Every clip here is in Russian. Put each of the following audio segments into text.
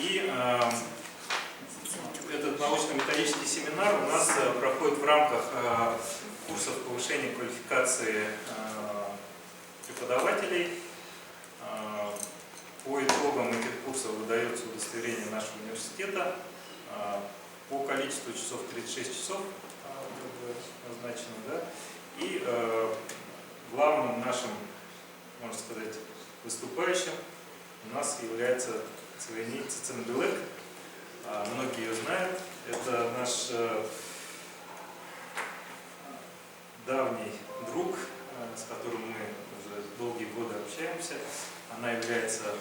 И этот научно-методический семинар у нас проходит в рамках курсов повышения квалификации преподавателей. По итогам этих курсов выдается удостоверение нашего университета. По количеству часов 36 часов назначено, да? И главным нашим, можно сказать, выступающим у нас является Цвени Циценбелек. Многие ее знают. Это наш давний друг, с которым мы уже долгие годы общаемся. Она является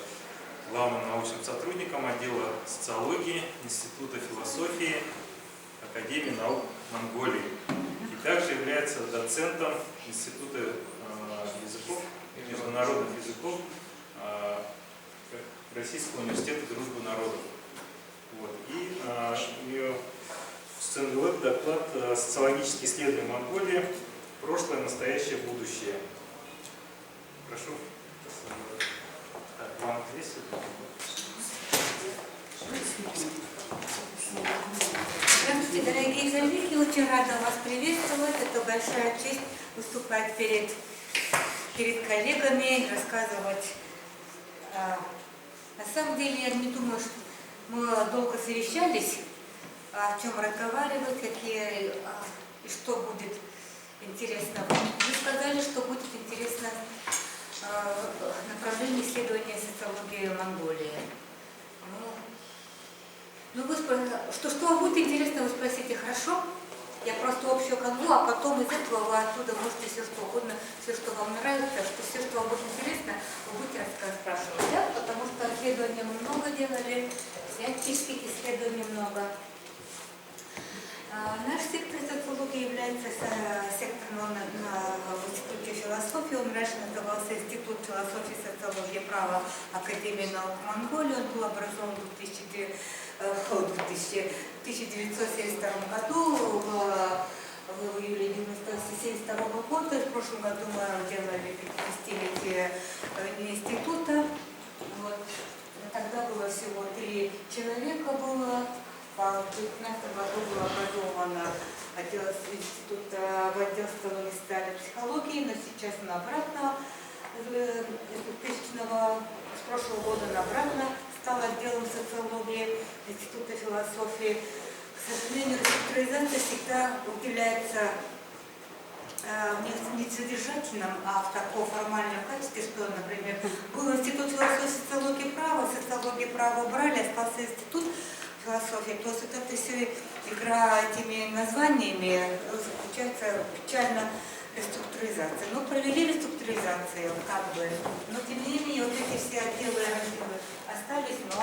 главным научным сотрудником отдела социологии Института философии Академии наук Монголии. И также является доцентом Института языков, международных языков Российского университета дружбы народов. Вот. И у нее Циценбелек доклад «Социологические исследования Монголии. Прошлое, настоящее, будущее». Прошу. Так, вам здесь. Здравствуйте, дорогие коллеги, очень рада вас приветствовать. Это большая честь выступать перед коллегами, рассказывать. На самом деле, я не думаю, что мы долго совещались, о чем разговаривать, какие и что будет интересно. Вы сказали, что будет интересно направление исследования социологии Монголии. Что вам будет интересно, вы спросите, хорошо? Я просто общую канву, а потом из этого вы оттуда можете все что угодно, все, что вам нравится, все, что вам будет интересно, вы будете спрашивать. Да? Потому что исследований мы много делали, всяческих исследований много. Наш сектор социологии является сектором в Институте философии. Он раньше назывался Институт философии, социологии и права Академии наук Монголии. Он был образован в 1972 году, в июле 1972 года. В прошлом году мы делали 50-летие института. Вот. Тогда было всего 3 человека. В 2015 году было образовано институт в отдел социологии и социальной психологии, но сейчас он обратно, с прошлого года он обратно стал отделом социологии Института философии. К сожалению, реструктуризация всегда уделяется не содержательном, а в таком формальном качестве, что, например, был Институт философии, социологии права убрали, остался Институт философии. То есть вот это все игра этими названиями, заключается печально реструктуризация. Но провели реструктуризацию, как бы. Но тем не менее, вот эти все отделы и разделы остались, но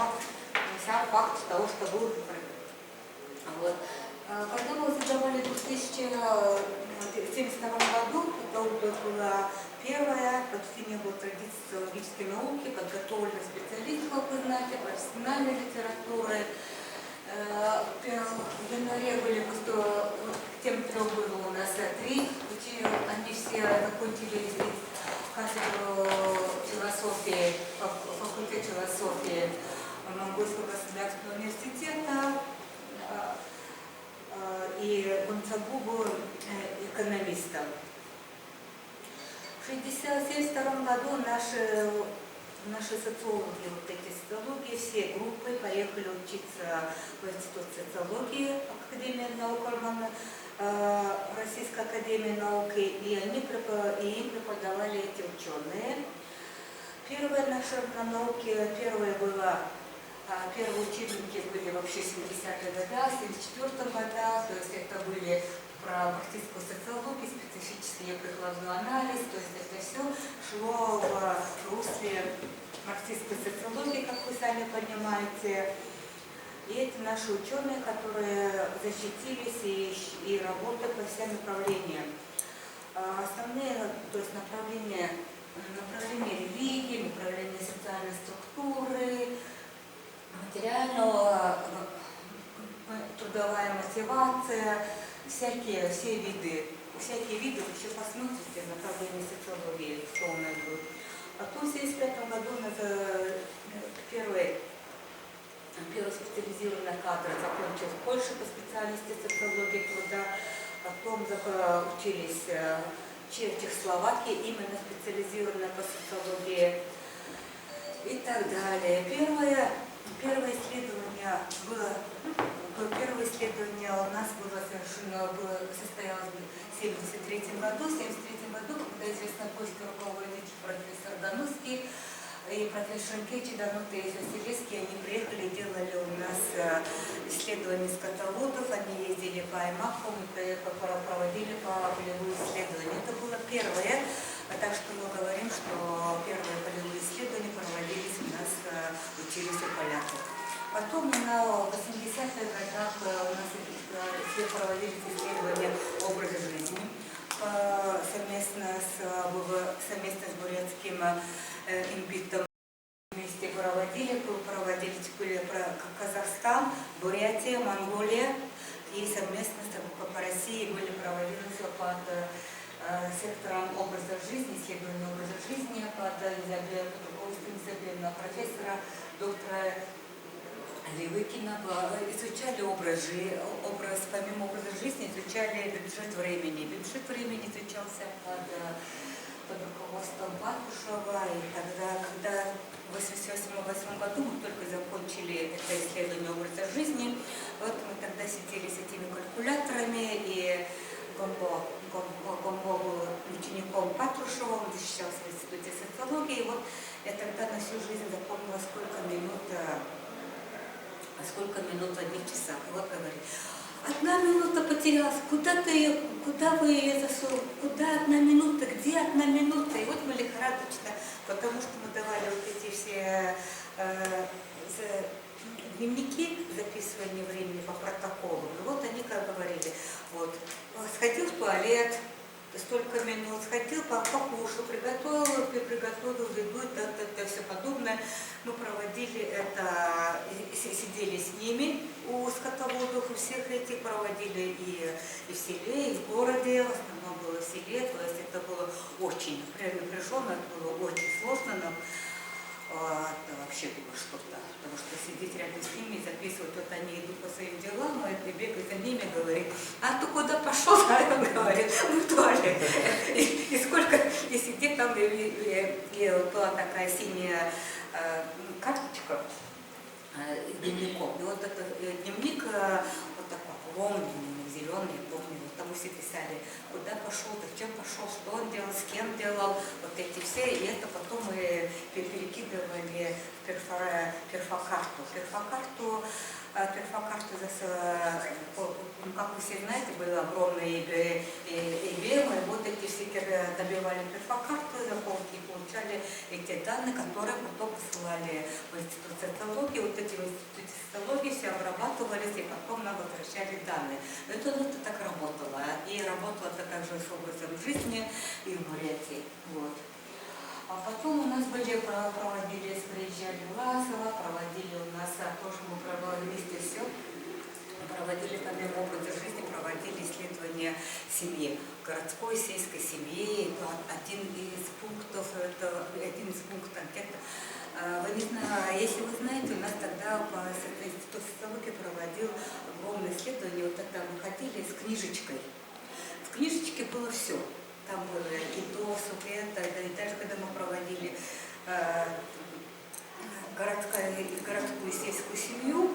сам факт того, что был. Вот. Когда мы создавали в 1972 году, это была первая, почти не было традиции социологической науки, подготовленных специалистов, как вы знаете, профессиональной литературы. В январе были тем 3 было у нас 3, они все закончили кафедру философии, факультет философии Монгольского государственного университета, и Гунцагу был экономистом. В 1972 году наши социологи, вот эти социологи, все группы поехали учиться в Институт социологии Академии наук Российской академии науки, и им преподавали эти ученые. Первые наши науки, первые первые учебники были вообще 70-е годы, в 74-м годах, то есть это были про марксистскую социологию, специфический прикладной анализ, то есть это все шло в русле марксистской социологии, как вы сами понимаете. И это наши ученые, которые защитились и работают по всем направлениям. Основные, то есть направления религии, направления социальной структуры, материального, трудовая мотивация, все виды, вы еще посмотрите направление социологии, что у нас будет. Потом в 1975 году у нас Польше по специальности социологии труда, потом учились в Чехословакии, именно специализированно по социологии и так далее. Первое исследование у нас состоялось в 1973 году. В 1973 году, когда известно польский руководитель профессор Дануский и профессор Шенкевич, Данута и Василевский, они приехали, делали у нас исследования скотоводов, они ездили по аймакам и проводили полевые исследования. Это было первое, так что мы говорим, что первые полевые исследования проводились у нас, учились у поляков. Потом в 80-х годах у нас проводились исследования образа жизни совместно с бурятским импитом. Вместе проводили Казахстан, Бурятия, Монголия и совместно по России были проводены под сектором образа жизни, исследования образа жизни под изобретением профессора, доктора Левыкина. Изучали помимо образа жизни, изучали бюджет времени. Бюджет времени изучался под руководством Патрушева, и когда в 1988 году мы только закончили это исследование образа жизни, вот мы тогда сидели с этими калькуляторами, и Гомбо был учеником Патрушева, он защищался в институте социологии, и вот я тогда на всю жизнь запомнила, сколько минут в одних часах. И вот говорит, 1 минута потерялась, куда вы ее засунули, куда 1 минута, где 1 минута? И вот мы лихорадочно, потому что мы давали вот эти все дневники записывания времени по протоколу. И вот они как говорили, вот, сходил в туалет, столько минут, сходил, покушал, приготовил еду, это все подобное. Мы проводили это, сидели с ними у скотоводов, у всех этих проводили и в селе, и в городе, в основном было в селе, то есть это было очень напряженно, это было очень сложно нам. Это вообще было что-то, потому что сидеть рядом с ними и записывать, вот они идут по своим делам, а ты бегаешь за ними, говорит, а ты куда пошел? А он говорит, ну в туалет. И сколько, и сидит там, и была такая синяя карточка с дневником. И вот этот дневник, вот такой огромный, зеленый, помню, вот там все писали, куда пошел, зачем пошел, что он делал, с кем делал, вот эти все, и это потом мы перекидывали в перфокарту. Перфокарту, как вы все знаете, были огромные IBM, и вот эти все добивали перфокарту, заполнки, и получали эти данные, которые потом посылали в институт социологии. Вот эти в институте социологии все обрабатывались, и потом нам возвращали данные. Это так работало. И работало это также с образом жизни и в Бурятии. Вот. А потом у нас приезжали в Ласово, проводили у нас, тоже мы проводили вместе все, проводили помимо образа жизни, проводили исследования семьи, городской, сельской семьи. Один из пунктов анкеты. Если вы знаете, у нас тогда институт социологии проводил огромное исследование, вот тогда мы ходили с книжечкой. В книжечке было все. Там было и досуг, и это, и даже когда мы проводили городскую и сельскую семью,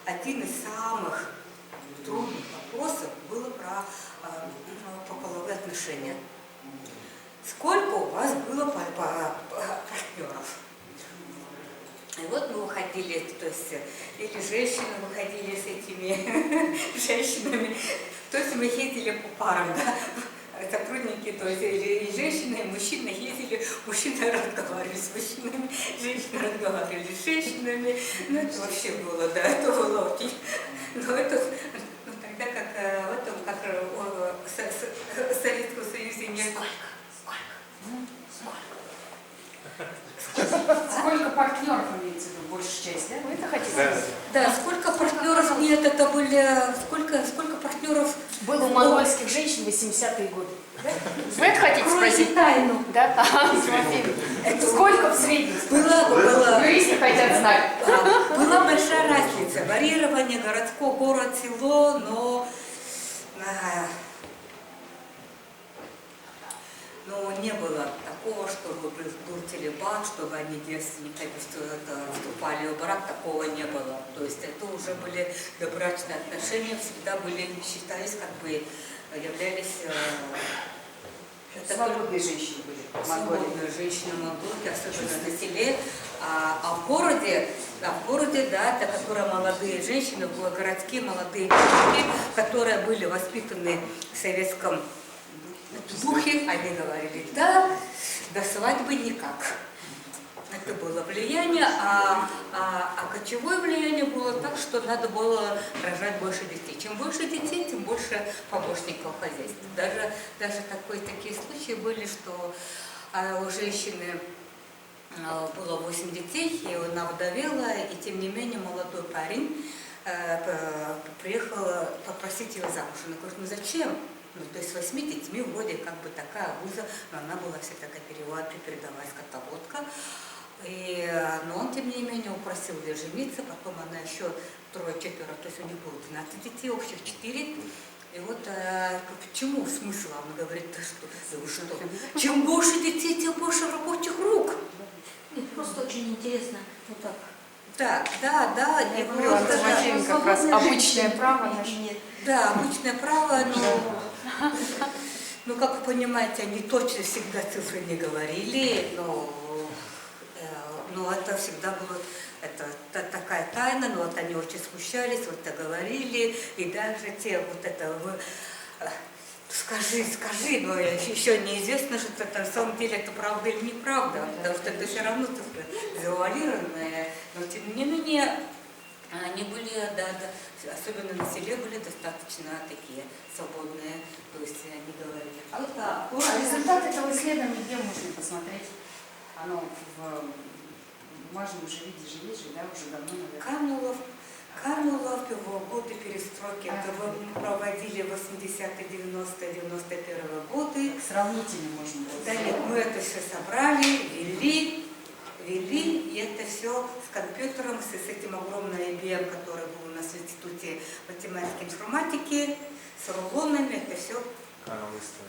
один из самых трудных вопросов был про половые отношения. Сколько у вас было партнеров? И вот мы выходили, то есть, или женщины выходили с этими женщинами, то есть мы ездили по парам, да? Сотрудники, то есть и женщины, и мужчины ездили, мужчины разговаривали с мужчинами, женщины разговаривали с женщинами. Ну это вообще было, да, это было очень. Но это, тогда как в Советском Союзе не... Сколько партнеров имеется в виду, большая часть, да? Вы это хотите сказать? Да, сколько партнеров, нет, это были, сколько партнеров было у монгольских женщин в 80-е годы. Да? Вы это хотите спросить? Тайну. Да? Сколько в среднем? Было. Юристы хотят знать. Была большая разница, варьирование городской город, село, но не было такого, чтобы был телебат, чтобы они девственниками вступали в брак, такого не было. То есть это уже были добрачные отношения, всегда были, считались, как бы являлись... Свободные женщины были. Свободные женщины в Монголии, особенно на селе. А в городе, да, это которые молодые женщины, городские молодые девушки, которые были воспитаны в советском духе, они говорили, да, до свадьбы никак. Это было влияние, а кочевое влияние было так, что надо было рожать больше детей. Чем больше детей, тем больше помощников в хозяйстве. Даже такие случаи были, что у женщины было 8 детей, и она вдовела, и тем не менее молодой парень приехал попросить ее замуж. Она говорит, ну зачем? Ну, то есть с 8 детьми вроде как бы такая обуза, но она была всегда передовая скотоводка. Но он, тем не менее, упросил ее жениться, потом она еще трое-четверо, то есть у них было 12 детей, общих 4. И вот почему смысл? Он говорит, да что, чем больше детей, тем больше рабочих рук. Нет, просто очень интересно. Вот так. Да. Я говорю, Антон как раз обычное право наше. Да, обычное право, но, как вы понимаете, они точно всегда цифры не говорили, но это всегда было, это такая тайна, но вот они очень смущались, вот это говорили, и даже те вот это, скажи, но еще неизвестно, что это на самом деле это правда или неправда, потому что это все равно цифры завуалированные, но тем не менее они были, особенно на селе были достаточно такие свободные, то есть они говорили. А результат этого исследования где можно посмотреть? Оно в бумажном же виде же есть, да, уже давно, наверное. Канулов в годы перестройки, это мы проводили 80-е, 90-е, 91-е годы. Сравнительно можно было. Да нет, мы это все собрали, вели, и это все с компьютером, с этим огромным IBM, который был у нас в Институте математики и информатики, с рулонами, это все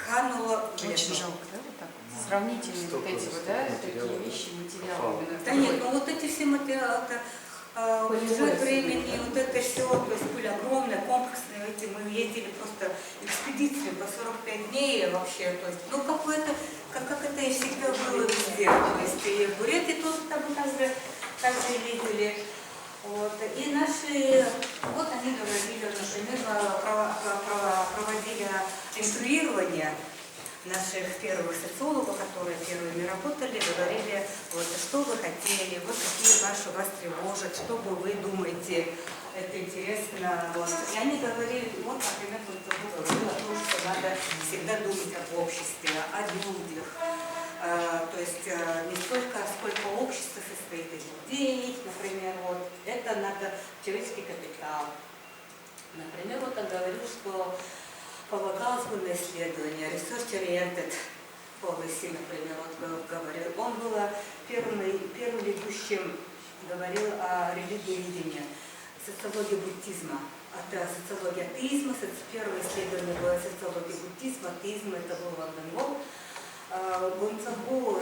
кануло. Очень жалко, да, вот так? Сравнительные вот эти вот, да, такие вещи, материалы. Да нет, ну вот эти все материалы, бюджет времени, вот это все, то есть были огромные, комплексные, мы ездили просто экспедициями по 45 дней вообще, то есть, ну какое-то, как это и всегда было везде, то есть и в Бурятии тоже там также ездили, вот, и наши, вот они говорили, например, проводили инструирование наших первых социологов, которые первыми работали, говорили, вот, что вы хотели, вот какие ваши вас тревожат, что бы вы думаете, это интересно. Вот. И они говорили, вот, например, говорила о том, что надо всегда думать об обществе, о людях. То есть не столько, сколько общество состоит из людей, например, вот, это надо человеческий капитал. Например, вот он говорил, что полагалось бы на исследование, research-oriented policy, например, вот говорил. Он был первым ведущим, говорил о религиоведении, социологии буддизма. Это социология атеизма, первое исследование было социология буддизма, атеизма, это был Ван Гог. Гунцагу,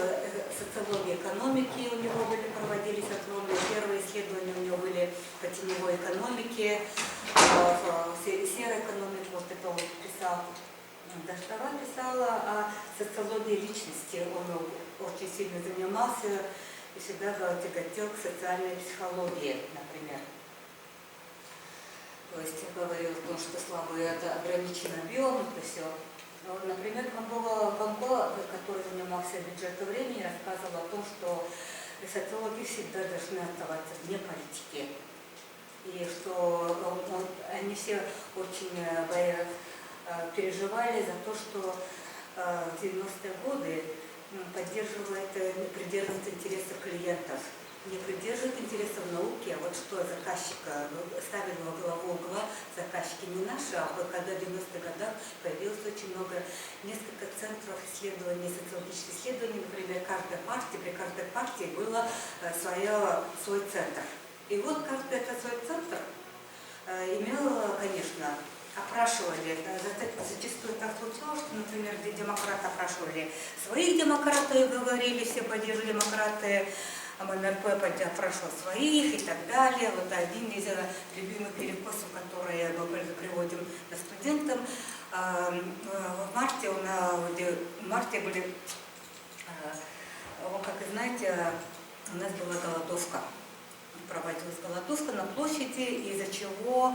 социология экономики у него проводились огромные, первые исследования у него были по теневой экономике, серой экономике, вот это он писал. Даштова писала о социологии личности, он очень сильно занимался и всегда тяготел к социальной психологии, например. То есть говорил о том, что слабый это ограниченный объем, это все. Вот, например, Гамбола, который занимался бюджетом времени, рассказывал о том, что социологи всегда должны оставаться вне политики. И что они все очень переживали за то, что в 90-е годы придерживают интересов клиентов. не придерживают интересов науки, а вот что заказчика ставили во главу угла, заказчики не наши, а вот когда в 90-х годах появилось очень много, несколько центров исследований, социологических исследований, например, при каждой партии было свой центр. И вот каждый этот свой центр имел, конечно, опрашивали, зачастую так случалось, что, например, где демократы опрашивали своих демократов и говорили, все поддерживали демократы, а МНРП опрашивал своих и так далее. Вот один из любимых перекосов, которые мы приводим студентам, в марте были, как вы знаете, у нас была голодовка. Проводилась голодовка на площади, из-за чего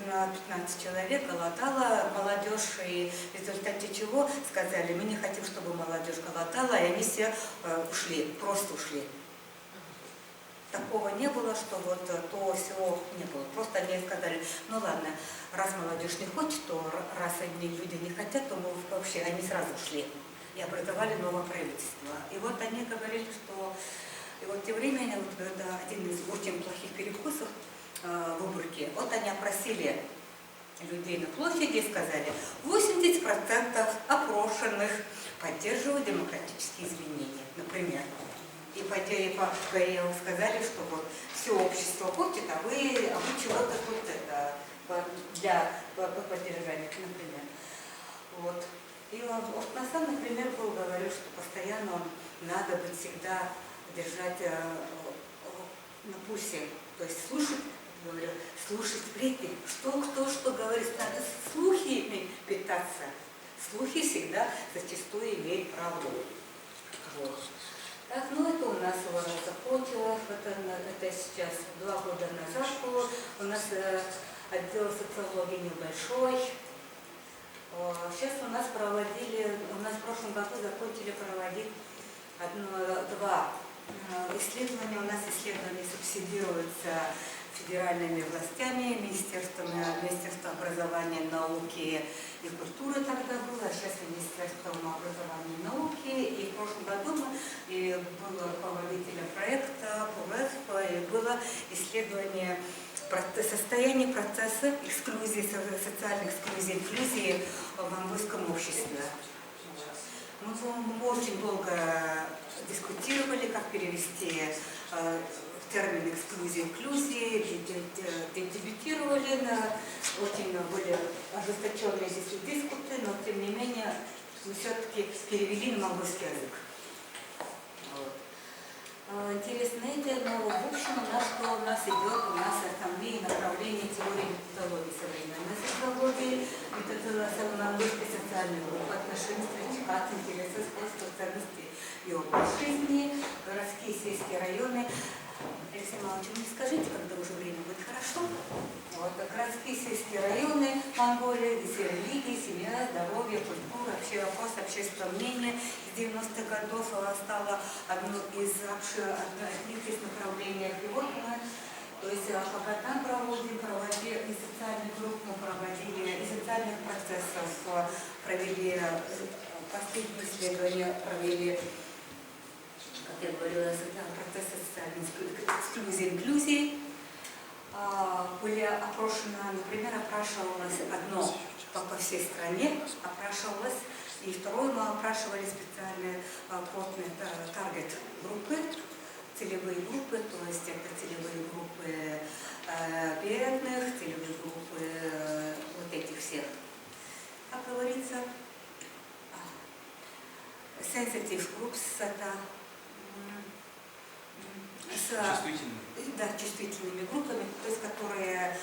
13-15 человек голодала молодежь, и в результате чего сказали, мы не хотим, чтобы молодежь голодала, и они все ушли, просто ушли. Такого не было, что вот то всего не было. Просто они сказали, ну ладно, раз молодежь не хочет, то раз одни люди не хотят, то мы вообще, они сразу ушли и образовали новое правительство. И вот они говорили, что и вот тем временем, вот, когда один из очень плохих перекусов выборки, вот они опросили людей на площади и сказали, 80% опрошенных поддерживают демократические изменения, например. И сказали, что вот все общество хочет, а вы чего-то тут для поддержания, например. Вот. И вот на самом, например, был говорил, что постоянно надо быть всегда держать на пульсе, то есть слушать, говорю, слушать сплетни, кто что говорит, надо слухи питаться. Слухи всегда зачастую имеют правду. Вот. Так, ну это у нас закончилось, это сейчас 2 года назад было, у нас отдел социологии небольшой. Сейчас у нас в прошлом году закончили проводить 2 исследования. У нас исследования субсидируются федеральными властями, Министерством образования, науки и культуры тогда было, а сейчас Министерством образования и науки. И в прошлом году было руководителем проекта ПВЭФ, и было исследование состояния процесса эксклюзии, социальной инклюзии в английском обществе. Мы очень долго дискутировали, как перевести термин эксклюзия, инклюзии, дебютировали, очень были ожесточенные дискуты, но тем не менее мы все-таки перевели на монгольский язык. Интересно это, но в общем у нас идет основные направления теории методологии современной социологии, методологии социальной группы, отношений, стратификации, интересов, способов, ценностей и образ жизни, городские, сельские районы. Алексей Иванович, вы мне скажите, когда уже время будет хорошо? Вот, городские, сельские районы Монголии, где религия, семья, здоровье, культура, вообще вопрос общественного мнения с 90-х годов стало одно из направлений. И вот мы, то есть по годам проводили и социальных групп мы проводили, и социальных процессов провели, последние исследования провели, как я говорила, процессы социальной эксклюзии, инклюзии. Были опрошены, например, опрашивалось одно по всей стране, опрашивалось, и второе мы опрашивали специальные плотные таргет-группы, целевые группы, то есть это целевые группы бедных, целевые группы вот этих всех, как говорится, sensitive groups, это чувствительными группами, то есть которые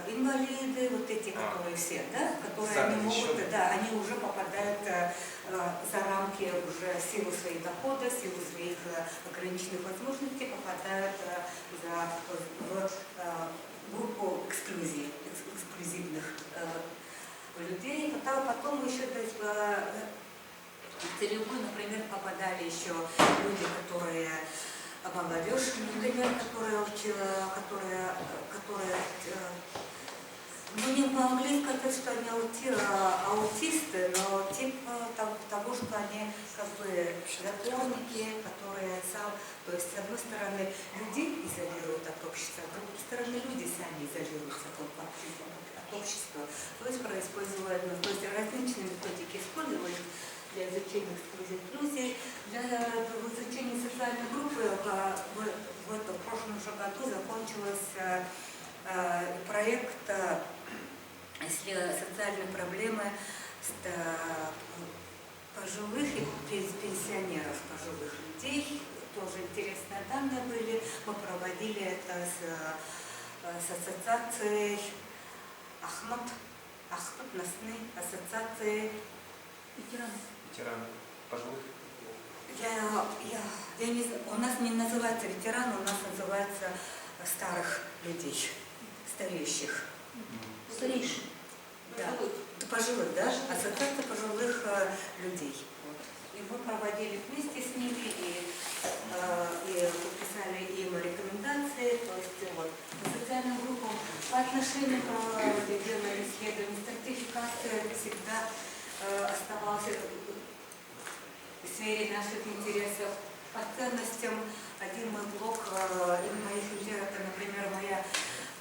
инвалиды, вот эти, которые все, да, которые они могут, да, они уже попадают за рамки уже силу своих доходов, силу своих ограниченных возможностей, попадают в группу эксклюзивных людей. Потом еще в целевую, например, попадали еще люди, которые молодежь, например, которая Мы не могли сказать, что они аутисты, но типа того, что они как бы затворники, которые то есть с одной стороны людей изолируют от общества, а с другой стороны люди сами изолируются от общества. То есть различные методики использовались для изучения эксклюзии. Для изучения социальной группы в прошлом же году закончился проект социальные проблемы пожилых и пенсионеров, пожилых людей. Тоже интересные данные были. Мы проводили это с ассоциацией Ахмад Насны, ассоциацией Ветераны пожилых. У нас не называется ветеран, у нас называется старых людей, стареющих. Старейший. Да, пожилых, да? Ассоциация пожилых людей. Вот. И мы проводили вместе с ними и подписали им рекомендации, то есть вот, по социальным группам по отношению к делали исследования, стратификация всегда оставалась в сфере наших интересов. По ценностям один мой блок моих лидеров, например, моя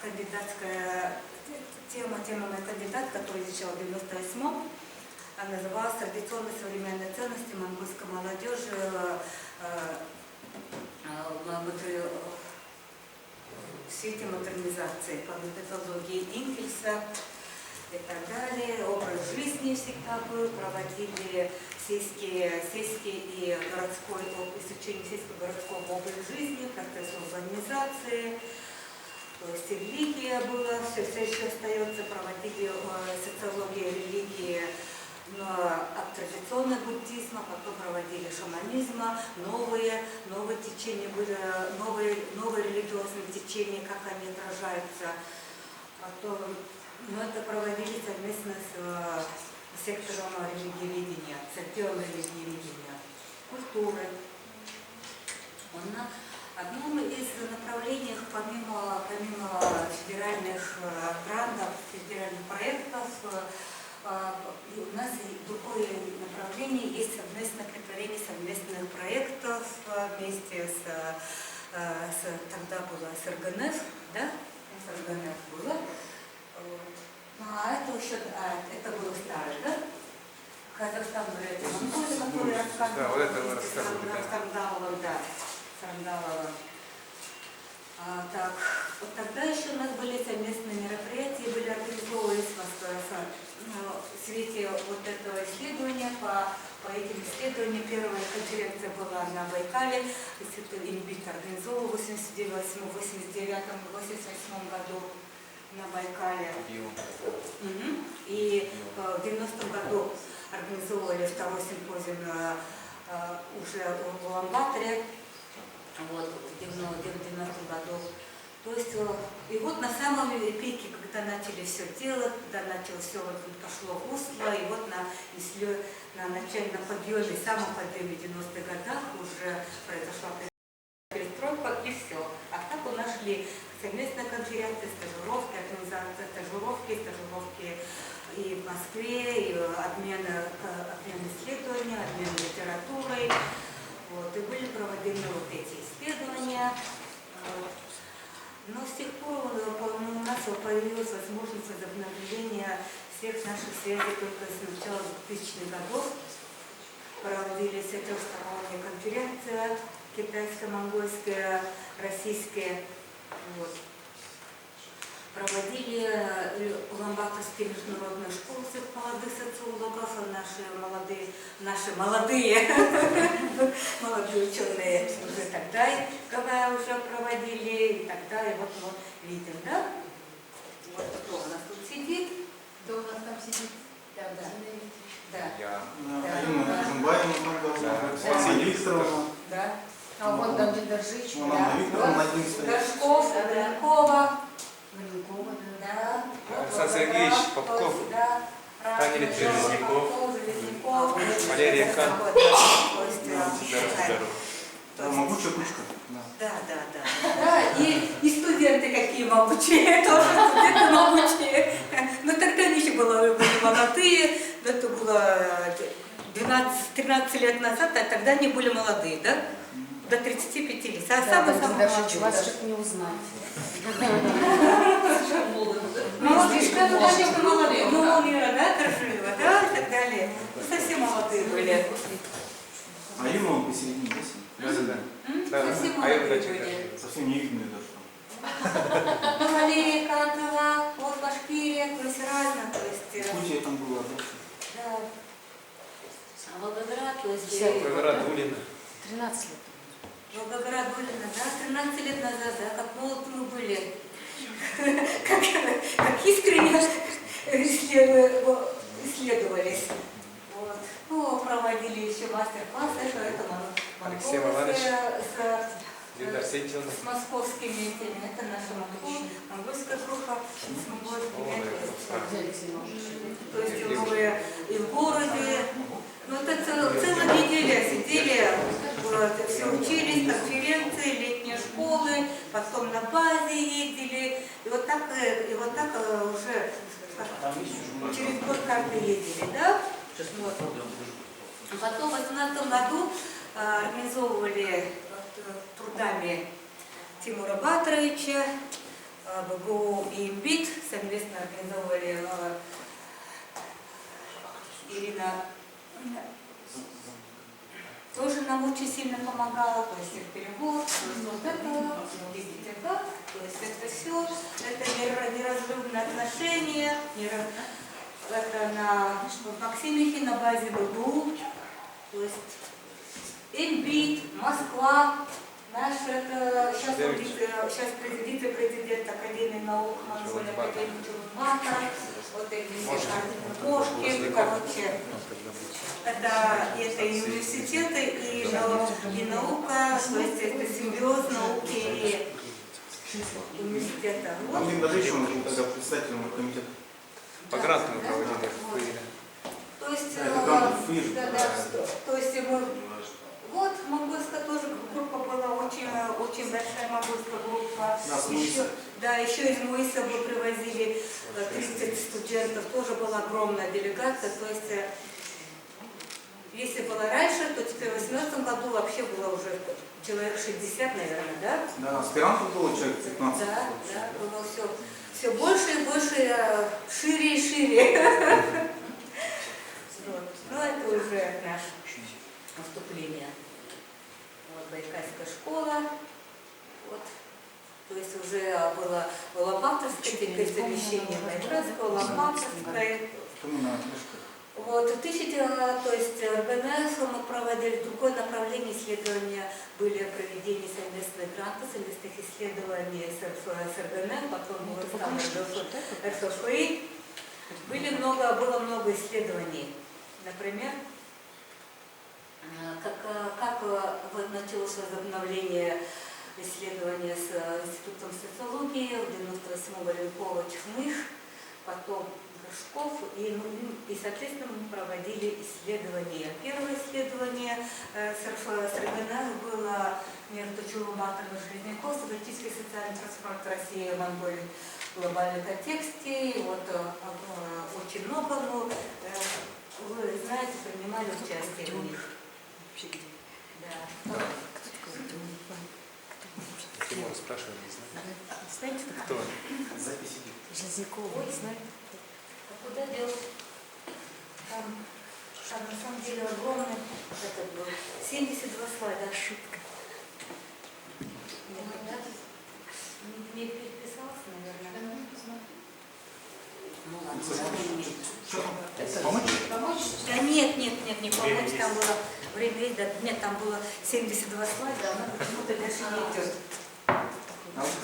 кандидатская тема моей кандидат, которая изучала в 98-м, она называлась «Традиционные современные ценности монгольской молодежи в свете модернизации» по методологии Инкельса и так далее. Образ жизни всегда был, проводили сельские и городской, изучение сельско-городского образа жизни, процесс урбанизации. То есть религия была, все еще остается, проводили социологию религии от традиционного буддизма, потом проводили шаманизма, новые течения были, новые религиозные течения, как они отражаются. Потом мы это проводили совместно с сектором религиоведения, с отделом религиоведения, культуры. Одном из направлений, помимо федеральных грантов, федеральных проектов, у нас другое направление есть совместное притворение совместных проектов вместе тогда было с РГНФ, да? С РГНФ было. А это еще, это было старое, да? Казахстан, который рассказывал. Да, вот это вы рассказывали. Сандалова, да. Сандалова. Так, вот тогда еще у нас были совместные мероприятия, были организовывались в свете вот этого исследования, по этим исследованиям. Первая конференция была на Байкале, Институт Инбит организовывал в 89-88 году на Байкале. И в 90-м году организовывали второй симпозиум уже в Улан-Баторе. Вот, в 90-м году. То есть, и вот на самом пике, когда начали все делать, когда все пошло в русло, и вот на начальном подъеме, самом подъеме в 90-х годах уже произошла перестройка, и все. А так у нас шли совместные конференции, стажировки, организация стажировки и в Москве, и обмен исследований, обмен литературой. Вот, и были проведены вот эти исследования. Но с тех пор у нас появилась возможность возобновления всех наших связей только с начала 2000-х годов. Проводились трехсторонние конференции, китайская, монгольская, российская. Вот. Проводили Улан-Баторские международные школы молодых социологов, наши молодые ученые уже тогда уже проводили, и тогда и вот мы видим, да? Вот кто у нас тут сидит? Кто у нас там сидит? Да. Аима Жумбаева, Василий Викторовна. Да. А вот Давид Доржич, Анна Викторовна, один стоит. Горшков, Маленкова. да. Александр Сергеевич Попков, Таня Железников, Валерия Кан. Могучая кучка. Да, и студенты студенты какие могучие, тоже студенты могучие. Но тогда они еще были молодые, это было 12-13 лет назад, а тогда они были молодые, да? До 35 лет. А самые даже молодые, вас да. что-то не узнать. Молодые, что это очень молодые. Ну, Мира, да, Коржиева, да, и так далее. Совсем молодые были. А Юна он посередине, да? Совсем молодые были. Совсем не видно даже. Валерия Кантова, вот Башкирия, то есть разно, то есть... Куча там было, да? Да. А Волгоград, то есть... Дулина. 13 лет. Волгоград, Дулина, да, 13 лет назад, да, как молоды мы были. Как искренне исследовались. Вот. Ну, проводили еще мастер-классы, что это Алексей Иванович. с московскими этими, это наша монгольская группа, с монгольскими, то есть новые и в городе. Ну, это целая неделя сидели, вот, все учились, конференции, летние школы, потом на базе ездили, и вот так уже через год каждый ездили, да? Вот. Потом в 2018 году организовывали трудами Тимура Батровича, БГУ и ИМБИТ, совместно организовывали Ирина, тоже нам очень сильно помогала, то есть перевод, то есть вот это, видите, да, то есть это все, это неразрывные отношения, это на Максимихе на базе БГУ, то есть ИМБИТ, Москва, наш это сейчас вице-президент Академии наук, Московской академии Чурбака, вот эти все Кошки, короче, это и университеты, и наука, то есть это симбиоз науки и университета. Вот. Там даже еще он был тогда председателем комитета. По гранту мы проводили в Пыли. То есть, Да, это грант в Пыли. то есть мы, вот монгольская тоже группа была, очень большая монгольская группа. Еще, да, еще из Муиса мы привозили 30 студентов, тоже была огромная делегация. То есть, если было раньше, то теперь в 2018 году вообще было уже человек 60, наверное, да? Да, аспирантов было человек 15. Да, да, было все больше и больше, шире и шире. Вот. Ну, это уже наше вступление. Вот Байкальская школа. Вот. То есть уже было Лопатовское совещание, Байкальское, Лопатовское. Вот, то есть РБНС мы проводили, другое направление исследования были проведение совместных грантов, совместных исследований с РБН, потом было РФФИ. Было много исследований. Например, как вот началось возобновление исследования с Институтом социологии, в 98-м Валенкова, Чхмых, потом Горшков, и соответственно мы проводили исследования. Первое исследование с РБН было между Чулумбатом и Железняков, «Политический и социальный транспорт России и Монголии в глобальном контексте». И вот очень много, но вы знаете, принимали участие в них. Да. Тимура спрашивали, не знаю. Знаете, Кто? Запись идет. Железнякова, ой, знаете? а куда делать? Там на самом деле огромный этот был. 72 слайда. Шутка. Не переписался, наверное. Ну ладно. Помочь? Да нет, не помочь. Там было время есть, да, нет, там было 72 слайда, она почему-то дальше не идет.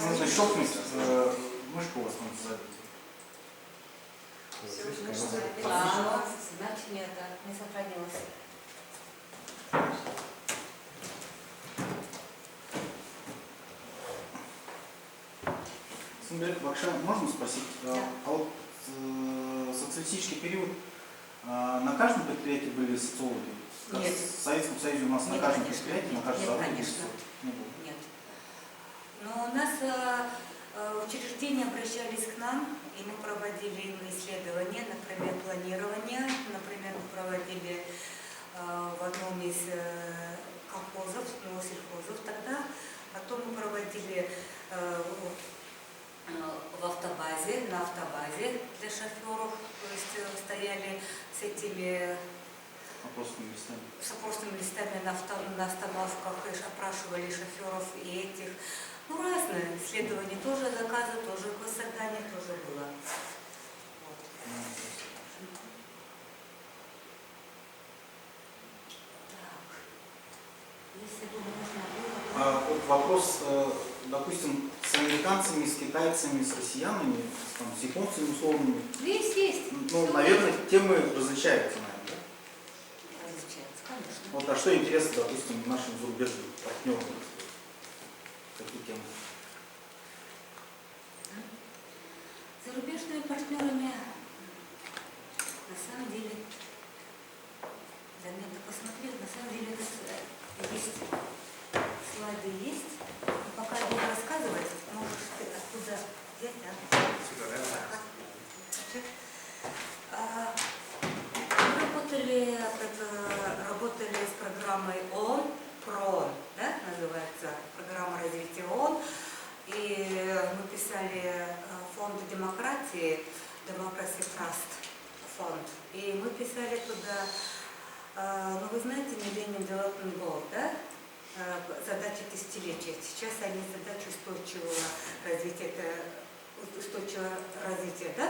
Нужно щелкнуть мышку у вас там сзади. Значит, нет, не сохранилось. Бакша, можно спросить? Да. А вот социалистический период на каждом предприятии были социологи? Нет. В Советском Союзе у нас Нет, на каждом конечно. предприятии, на каждом Нет, заводе конечно. не было. Нет. Но у нас Учреждения обращались к нам, и мы проводили им исследования, например, планирование. Например, мы проводили в одном из колхозов, сельхозов тогда. Потом мы проводили в автобазе, на автобазе для шоферов, то есть стояли с этими опросными листами на остановках, и опрашивали шоферов и этих. Ну, разные исследования, тоже заказы, тоже госзадание, тоже было. Вот. Так. Если бы можно было... Вот вопрос, допустим, с американцами, с китайцами, с россиянами, там, с японцами условными. Есть. Ну, наверное, темы различаются, наверное, да? Различаются, конечно. Вот, а что интересно, допустим, нашим зарубежным партнерам? Какие темы? Зарубежными партнерами на самом деле, да нет, посмотрел, на самом деле это есть, слайды есть. Но пока я буду рассказывать, можешь ты оттуда взять, Мы работали с программой ООН, ПРООН, да, называется, программа развития ООН. И мы писали фонд демократии, Democracy Trust фонд. И мы писали туда, ну вы знаете, Millennium Development Goal, да? Задачи тысячелетия. Сейчас они задачи устойчивого развития, да?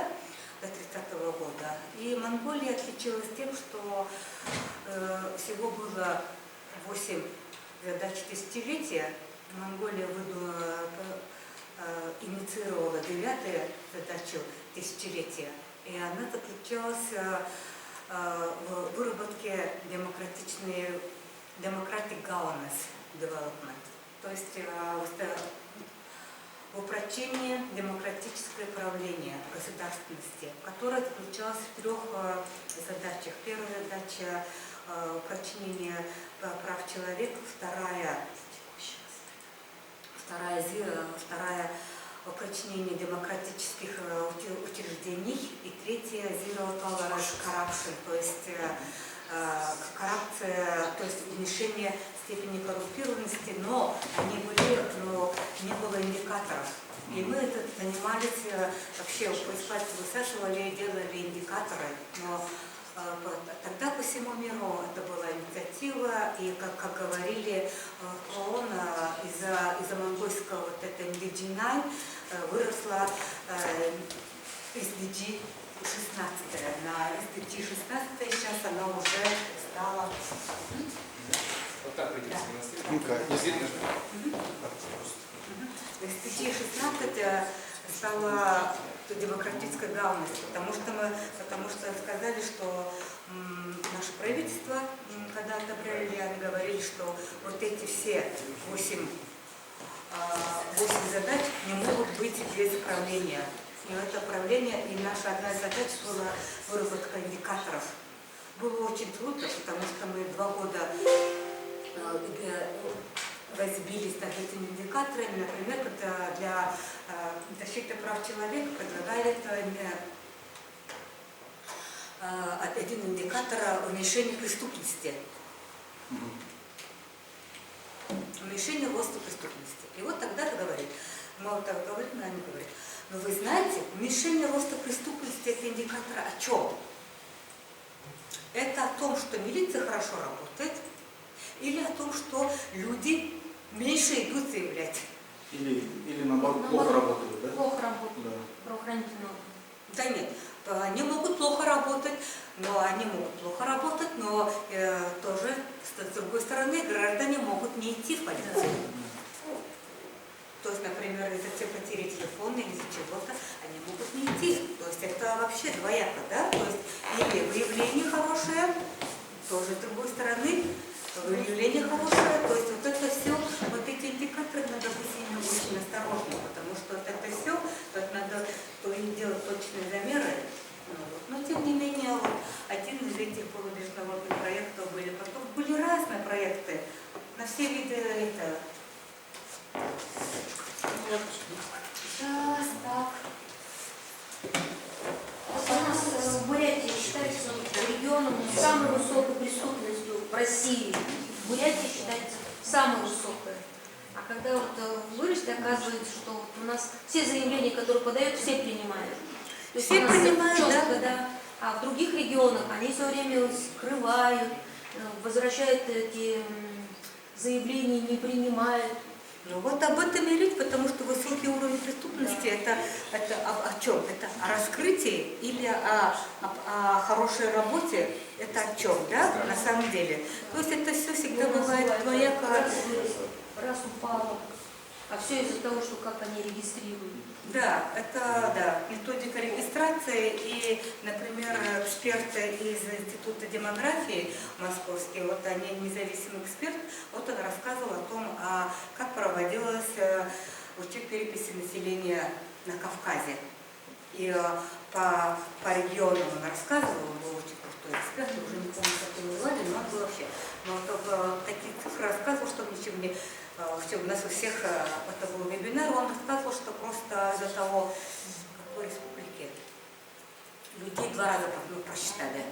До 30-го года. И Монголия отличилась тем, что всего было 8 задач тысячелетия. Монголия инициировала 9-ю задачу тысячелетия, и она заключалась в выработке democratic governance development, то есть в упрочении демократическое правление государственности, которое заключалось в 3 задачах. Первая задача упрочение прав человека, вторая упрочнение демократических учреждений, и третья zero tolerance corruption, то есть коррупция, то есть уменьшение степени коррумпированности, но не было индикаторов. И мы занимались вообще, искать, высаживали, делали индикаторы, но тогда по всему миру это была инициатива, и, как говорили ООН, из-за монгольского вот это MDG-9 выросла SDG 16. На SDG 16 сейчас она уже стала... Вот так видите, SDG 16 стала демократической давностью, потому что сказали, что наше правительство, когда отобрали, они говорили, что вот эти все 8 задач не могут быть без управления. И это управление, и наша одна из задач была выработка индикаторов. Было очень трудно, потому что мы 2 года разбились над этими индикаторами. Например, когда для защиты прав человека предлагали один индикатор уменьшения преступности. Уменьшение роста преступности. И вот тогда говорит, мы вот так говорим, но они говорят, но вы знаете, уменьшение роста преступности — это индикатор о чем? Это о том, что милиция хорошо работает, или о том, что люди меньше идут заявлять. Или наоборот, плохо работают, да? Плохо работают. Да. Правоохранительные органы. Да нет, они могут плохо работать, но тоже, с другой стороны, граждане могут не идти в полицию. То есть, например, из-за потери телефона или из-за чего-то они могут не идти. То есть это вообще двояко, да? То есть или выявление хорошее, тоже с другой стороны, выявление хорошее. То есть вот это все, вот эти индикаторы надо быть с ними очень осторожным, потому что вот это все, вот надо делать точные замеры. Но тем не менее, вот, один из этих был международных проектов, были разные проекты на все виды этого. Да. России, в Бурятии считается самая высокая. А когда вот вырасти, оказывается, что вот у нас все заявления, которые подают, все принимают. То есть Все у нас принимают, четко, да. А в других регионах они все время скрывают, возвращают эти заявления, не принимают. Ну вот об этом и речь, потому что высокий уровень преступности это о чем? Это о раскрытии или о хорошей работе? Это о чем, да, на самом деле? То есть это все всегда бывает двояко. Раз упало. А все из-за того, что как они регистрируют. Да, это да, методика регистрации. И, например, эксперты из Института демографии московский, вот они независимый эксперт, вот он рассказывал о том, как проводилась учет переписи населения на Кавказе. И по регионам он рассказывал, он был очень крутой эксперт, уже не помню, как его звали, но он был вообще. Но вот такие цифры рассказывал, что ничего не... У нас у всех это был вебинар, он рассказывал, что просто из-за того, в какой республике людей 2 раза просчитали.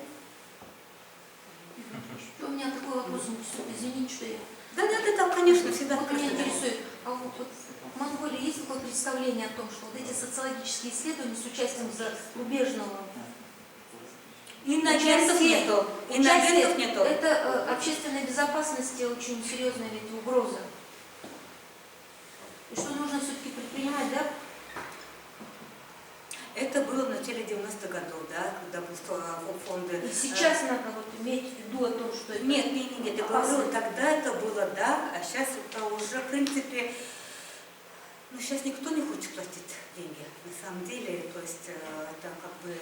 У меня такой вопрос, извините, что я... Да, конечно, всегда. Вот меня интересует, а вот в Монголии есть такое представление о том, что вот эти социологические исследования с участием зарубежного Инагентов нету. Инагентов нету. Это общественной безопасности очень серьезная ведь угроза. И что нужно все-таки предпринимать, да? Это было в начале 90-х годов, да, когда был фонды... И сейчас надо вот иметь в виду о том, что это... Нет, я говорю, тогда это было, да, а сейчас это уже, в принципе, ну, сейчас никто не хочет платить деньги, на самом деле, то есть это как бы...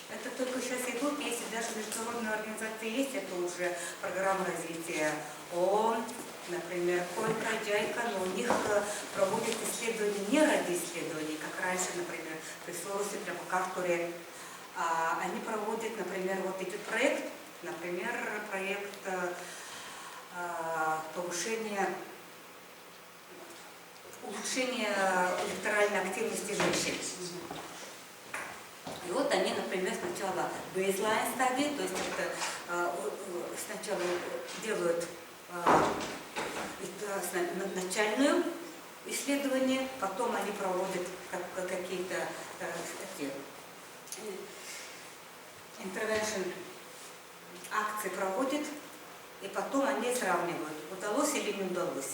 Это только сейчас идут, если даже международные организации есть, это уже программа развития ООН, например, Койка, Джайка, но у них проводят исследования не ради исследований, как раньше, например, при Сорусе, при Макартуре. Они проводят, например, вот этот проект, например, проект улучшения электоральной активности женщин. И вот они, например, сначала baseline study, то есть это сначала делают начальное исследование, потом они проводят какие-то intervention акции проводят, и потом они сравнивают, удалось или не удалось.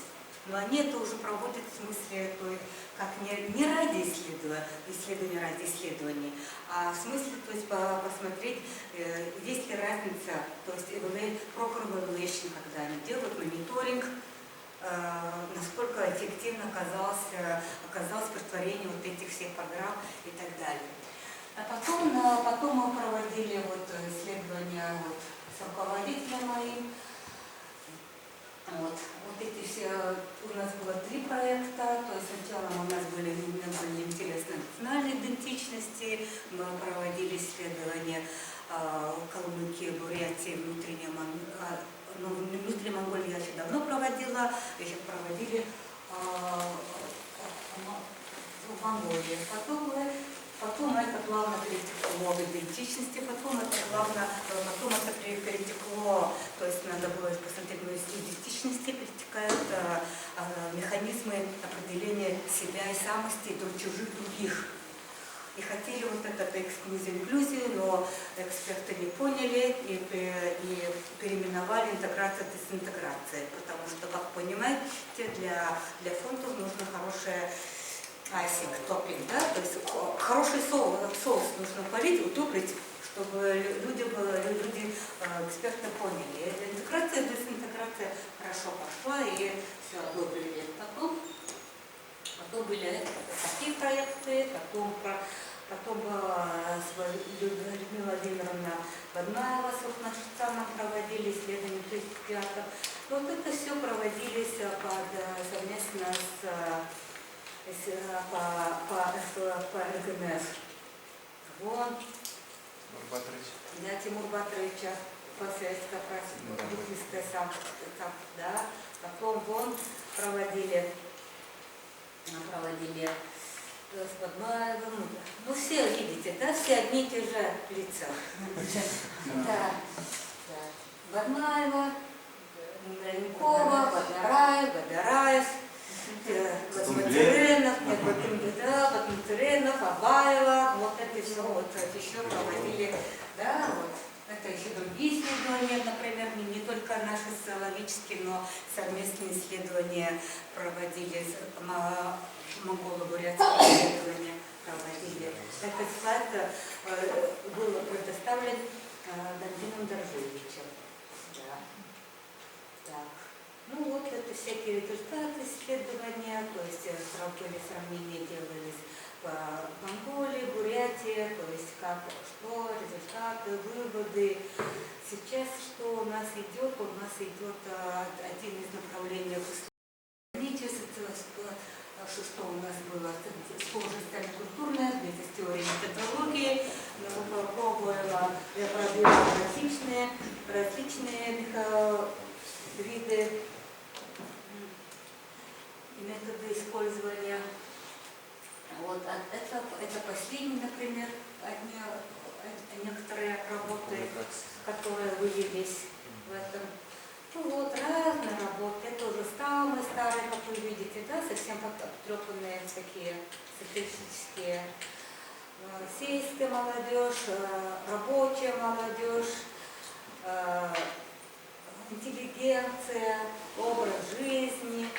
Но они это уже проводят в смысле, то есть, как не ради исследования ради исследований, а в смысле, то есть, посмотреть, есть ли разница, то есть program evaluation, когда они делают мониторинг, насколько эффективно оказалось притворение вот этих всех программ и так далее. А потом мы проводили вот исследования с руководителем моим. Вот эти все, у нас было 3 проекта, то есть сначала у нас были интересные национальные идентичности, мы проводили исследования Калмыкии, Бурятии, внутри Монголии я еще давно проводила, еще проводили в Монголии. Потом это плавно перетекло в идентичности, потом это перетекло, то есть надо было посмотреть, но из идентичности перетекают механизмы определения себя и самости чужих других. И хотели вот это эксклюзию, но эксперты не поняли и переименовали интеграция дезинтеграция, потому что, как понимаете, для фондов нужно хорошая топинг, да, то есть хороший соус нужно полить, удобрить, чтобы люди эксперты поняли. Интеграция, дезинтеграция хорошо пошла и все одобрили. Потом были такие проекты, потом Людмила Владимировна Баднаева с Рухнашцаном проводили исследования 35-х. Вот это все проводились совместно по РГНФ. Вон, Тимур Батровича, Пасельская, да. Потом вон проводили с Баднаевым. Ну все видите, да, все одни и те же лица. Да. Баднаева, Маленкова, Водораев, Батмутыренов, Абаева, вот это все вот еще проводили, да, вот. Это еще другие исследования, например, не только наши социологические, но совместные исследования проводили, монголо-бурятские исследования проводили. Этот слайд был предоставлен Данилом Доржевичем. Да. Так. Ну вот это всякие результаты исследования, то есть сравнения делались по Монголии, Бурятии, то есть как, что, результаты, выводы. Сейчас что у нас идет? У нас идет один из направлений что у нас было, тоже социально-культурная, без теории методологии, пробовала, я пробовала различные виды и методы использования. Вот, это последние, например, некоторые работы, которые выявились в этом. Ну вот, разные работы, это уже самые старые, как вы видите, да, совсем обтрепанные такие социалистические. Сельская молодежь, рабочая молодежь, интеллигенция, образ жизни,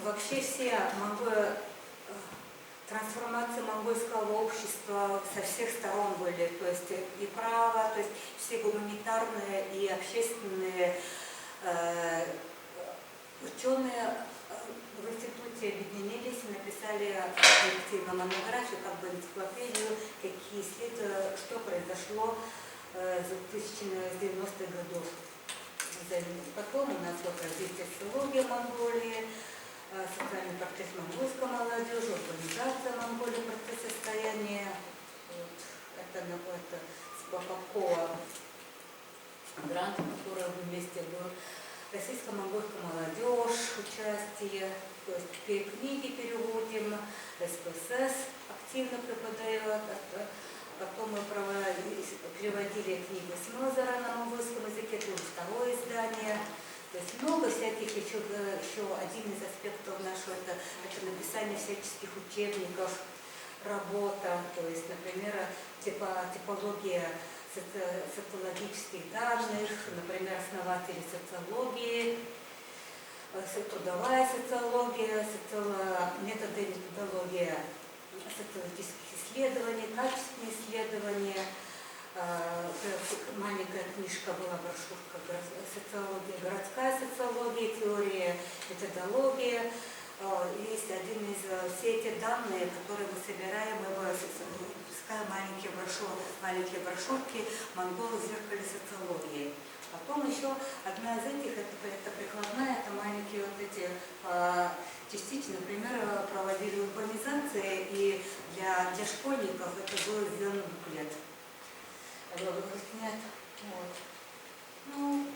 вообще все трансформации монгольского общества со всех сторон были, то есть и право, то есть все гуманитарные и общественные ученые в институте объединились и написали коллективную монографию, как бы энциклопедию, что произошло с 90-х годов. Потом у нас вот развитие социологии Монголии, социальный портрет монгольской молодежи, урбанизация Монголии, процесс состояния. Вот. Это с Попкова грант, который вместе был. Российско-монгольская молодежь, участие, то есть книги переводим, СПСС активно преподает. Потом мы переводили книги с Мозера на монгольском языке, это уже второе издание. То есть много всяких, еще один из аспектов нашего, это написание всяческих учебников, работа, то есть, например, типология социологических данных, например, основатели социологии, трудовая социология, методы методология социологических исследований, качественные исследования. Маленькая книжка была, брошюрка социология, городская социология, теория, методология. Есть один из, все эти данные, которые мы собираем, мы выпускаем маленькие брошюрки «Монголы в зеркале социологии». Потом еще одна из этих, это прикладная, это маленькие вот эти частично, например, проводили урбанизации, и для школьников это был сделан буклет. Нет, вот. Ну,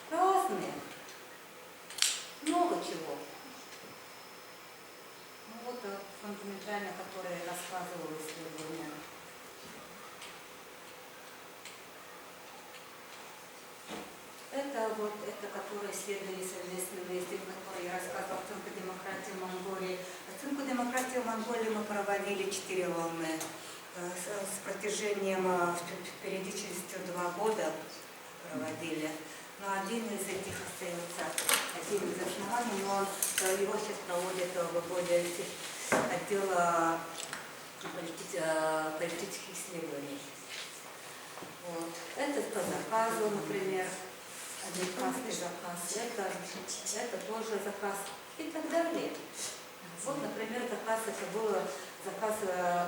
разные, много чего. Ну вот фундаментально, которые рассказывала исследования. Это которые исследовали совместными с тем, которые я рассказывала, оценка демократии в Монголии. Оценку демократии в Монголии мы проводили 4 волны. С протяжением периодичностью 2 года проводили. Но один из этих остается, один из оснований, но его сейчас проводит более отдела политических исследований. Вот. Это по заказу, например, американский заказ, это тоже заказ и так далее. Вот, например, заказ, это был заказ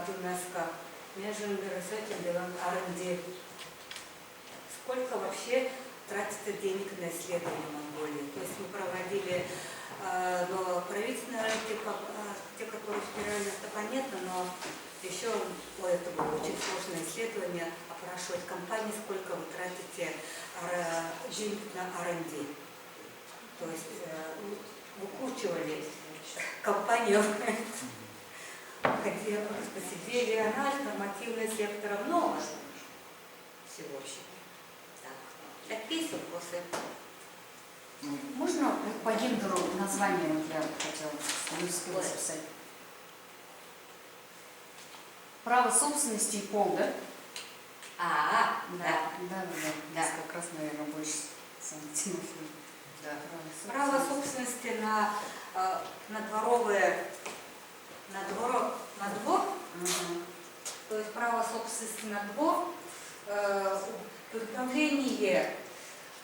ЮНЕСКО. R&D. Сколько вообще тратится денег на исследование Монголии? То есть мы проводили правительственные, те, которые федеральные, это понятно, но еще это было очень сложное исследование, опрашивать компании, сколько вы тратите денег на R&D. То есть выкручивали компанию. Посидели, анализ, нормативный сектор, много всего вообще. Так. Такие вопросы. Можно по гендеру название, вот я хотела, не успела записать. Право собственности и пол, да? Да. Да. Как раз, наверное, больше сам Тимофей. Да. Право собственности на дворовые, на двор, то есть право собственности на двор, управление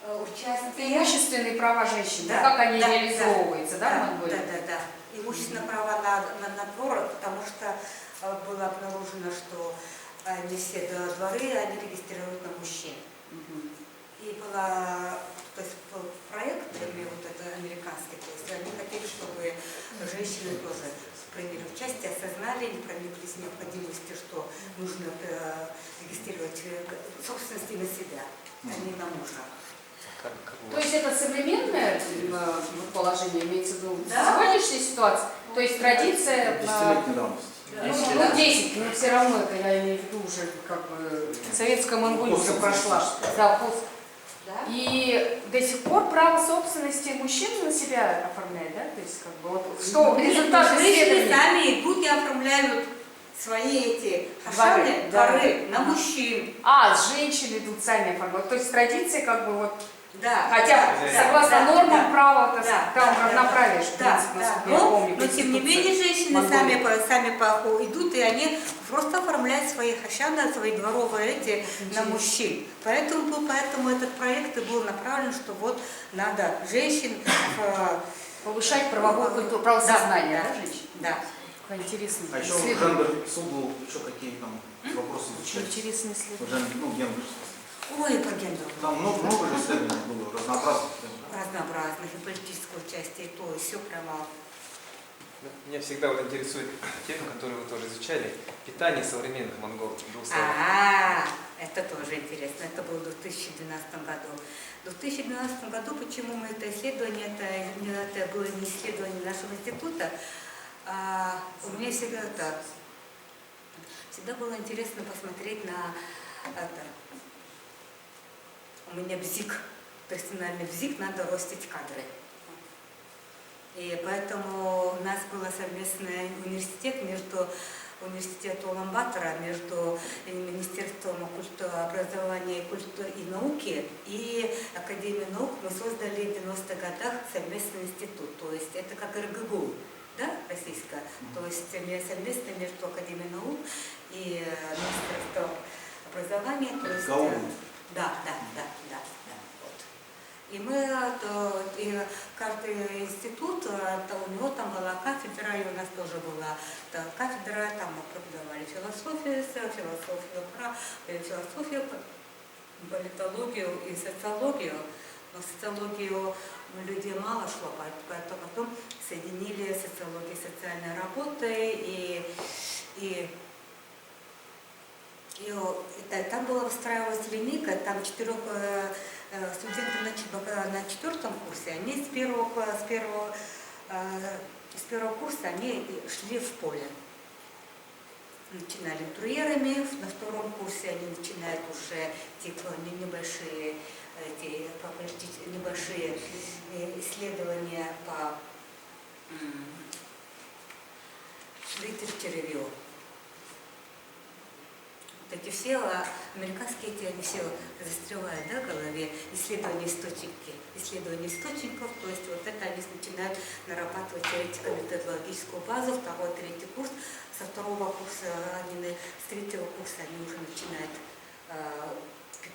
участия. Имущественные права женщин, Да, как они да, реализовываются, да, в Монголии? Да. Имущественные права на двор, потому что было обнаружено, что не все дворы они регистрируют на мужчин. И то есть был проект, вот это американский, то есть они хотели, чтобы женщины тоже приняли участие, осознали, не прониклись необходимостью, что нужно регистрировать собственность на себя, а не на мужа. То есть это современное положение, имеется в виду Да. сегодняшняя ситуация? То есть традиция... 10-летней давности. Ну, 10, но все равно это, я имею в виду, уже как бы советская Монголия уже прошла. Да, Да? и до сих пор право собственности мужчин на себя оформляет, да? То есть как бы вот что результат Женщины исследования? сами идут и оформляют свои эти хашаны, дворы на мужчин. Женщины идут сами оформляют. То есть традиция как бы вот, Да. хотя согласно нормам права, там равноправие, в принципе, Да. насколько я помню. Но тем не менее женщины сами идут, и они просто оформляют свои хашаны, свои дворовые эти на мужчин. Поэтому этот проект и был направлен, что вот надо женщин Повышать правовую культуру, правосознание, да, женщин? Да. Какое интересное А еще исследование. гендер суду, еще какие там вопросы Очень изучать? интересное исследование. Гендер. Ой, по гендеру. Там много же исследований было, разнообразных. Разнообразных, и политического участия, и то, и все прямо. Меня всегда вот интересует тема, которую вы тоже изучали, питание современных монголов. Это тоже интересно. Это было в 2012 году. В 2012 году, почему мы это исследование, это было не исследование нашего института, у меня всегда было интересно посмотреть на это. У меня бзик, персональный бзик, надо ростить кадры. И поэтому у нас был совместный университет между университетом Улан-Батора, между Министерством образования и науки и Академией наук. Мы создали в 90-х годах совместный институт. То есть это как РГГУ, да, российская. То есть совместно между Академией наук и Министерством образования. То есть, да. И каждый институт, у него там была кафедра, и у нас тоже была кафедра, там мы преподавали философию, политологию и социологию. Но социологию людей мало шло, поэтому потом соединили социологию и социальной работы, и там была выстраивалась линейка, там студенты на 4-м курсе, они с первого курса они шли в поле. Начинали турьерами, на 2-м курсе они начинают уже типа небольшие исследования по literature review. Эти все американские они все застревают, да, в голове, исследования источников, то есть вот это они начинают нарабатывать теоретико-методологическую базу, 2-3 курс, со 2-го курса, с 3-го курса они уже начинают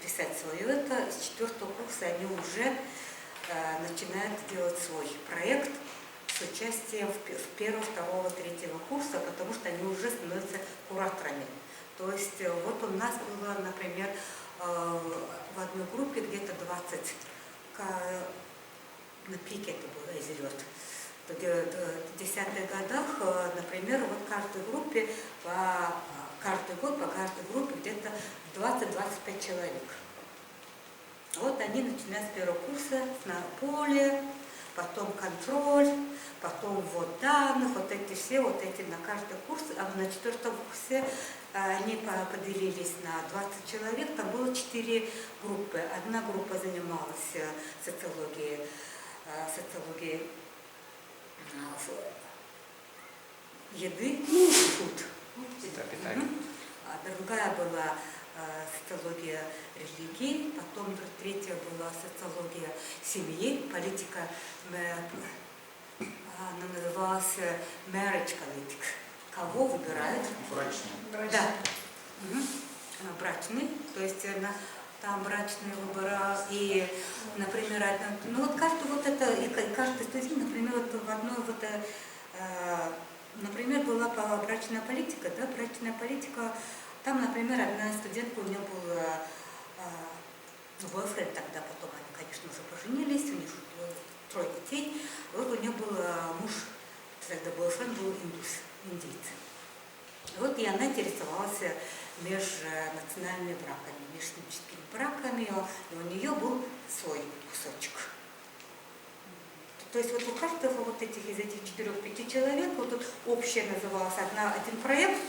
писать свое это, с 4-го курса они уже начинают делать свой проект с участием в 1-го, 2-го, 3-го курса, потому что они уже становятся кураторами. То есть вот у нас было, например, в одной группе где-то 20, на пике это было излет. В 10-х годах, например, вот каждой группе, каждый год по каждой группе где-то 20-25 человек. Вот они начинают с 1-го курса на поле, потом контроль, потом ввод данных, вот эти все, вот эти на каждый курс. А на 4-м курсе они поделились на 20 человек, там было 4 группы. Одна группа занималась социологией еды, фуд. Да, питание. А другая была социология религии, потом третья была социология семьи, политика, она называлась marriage politics. Кого выбирают? Брачная. Да. Брачный, то есть там брачные выбора и, например, ну вот каждый вот это, и каждый студент, например, вот в одной вот, например, была брачная политика, да, брачная политика, там, например, одна студентка, у нее был бойфренд, тогда потом они, конечно, уже поженились, у них 3 детей, вот у нее был муж, тогда бойфренд был индийец. Вот и она интересовалась межнациональными браками, межэтническими браками, и у нее был свой кусочек. То есть вот у каждого вот этих из этих 4-5 человек, вот тут общее называлось один проект,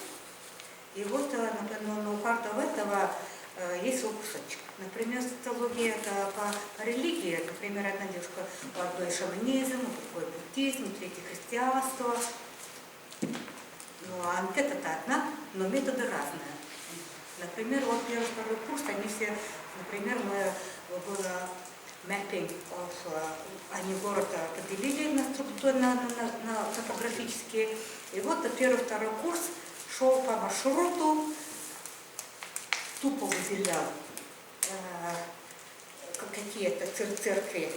и вот у каждого этого есть свой кусочек. Например, социология это по религии, например, одна девушка, у одной шаманизм, у другой буддизм, у третьей христианство. Ну, а анкета-то одна, но методы разные. Например, вот 1-2 курс, они все, например, было mapping, они город поделили на структуру, на топографические. И вот 1-2 курс шел по маршруту, тупо выделял какие-то церкви.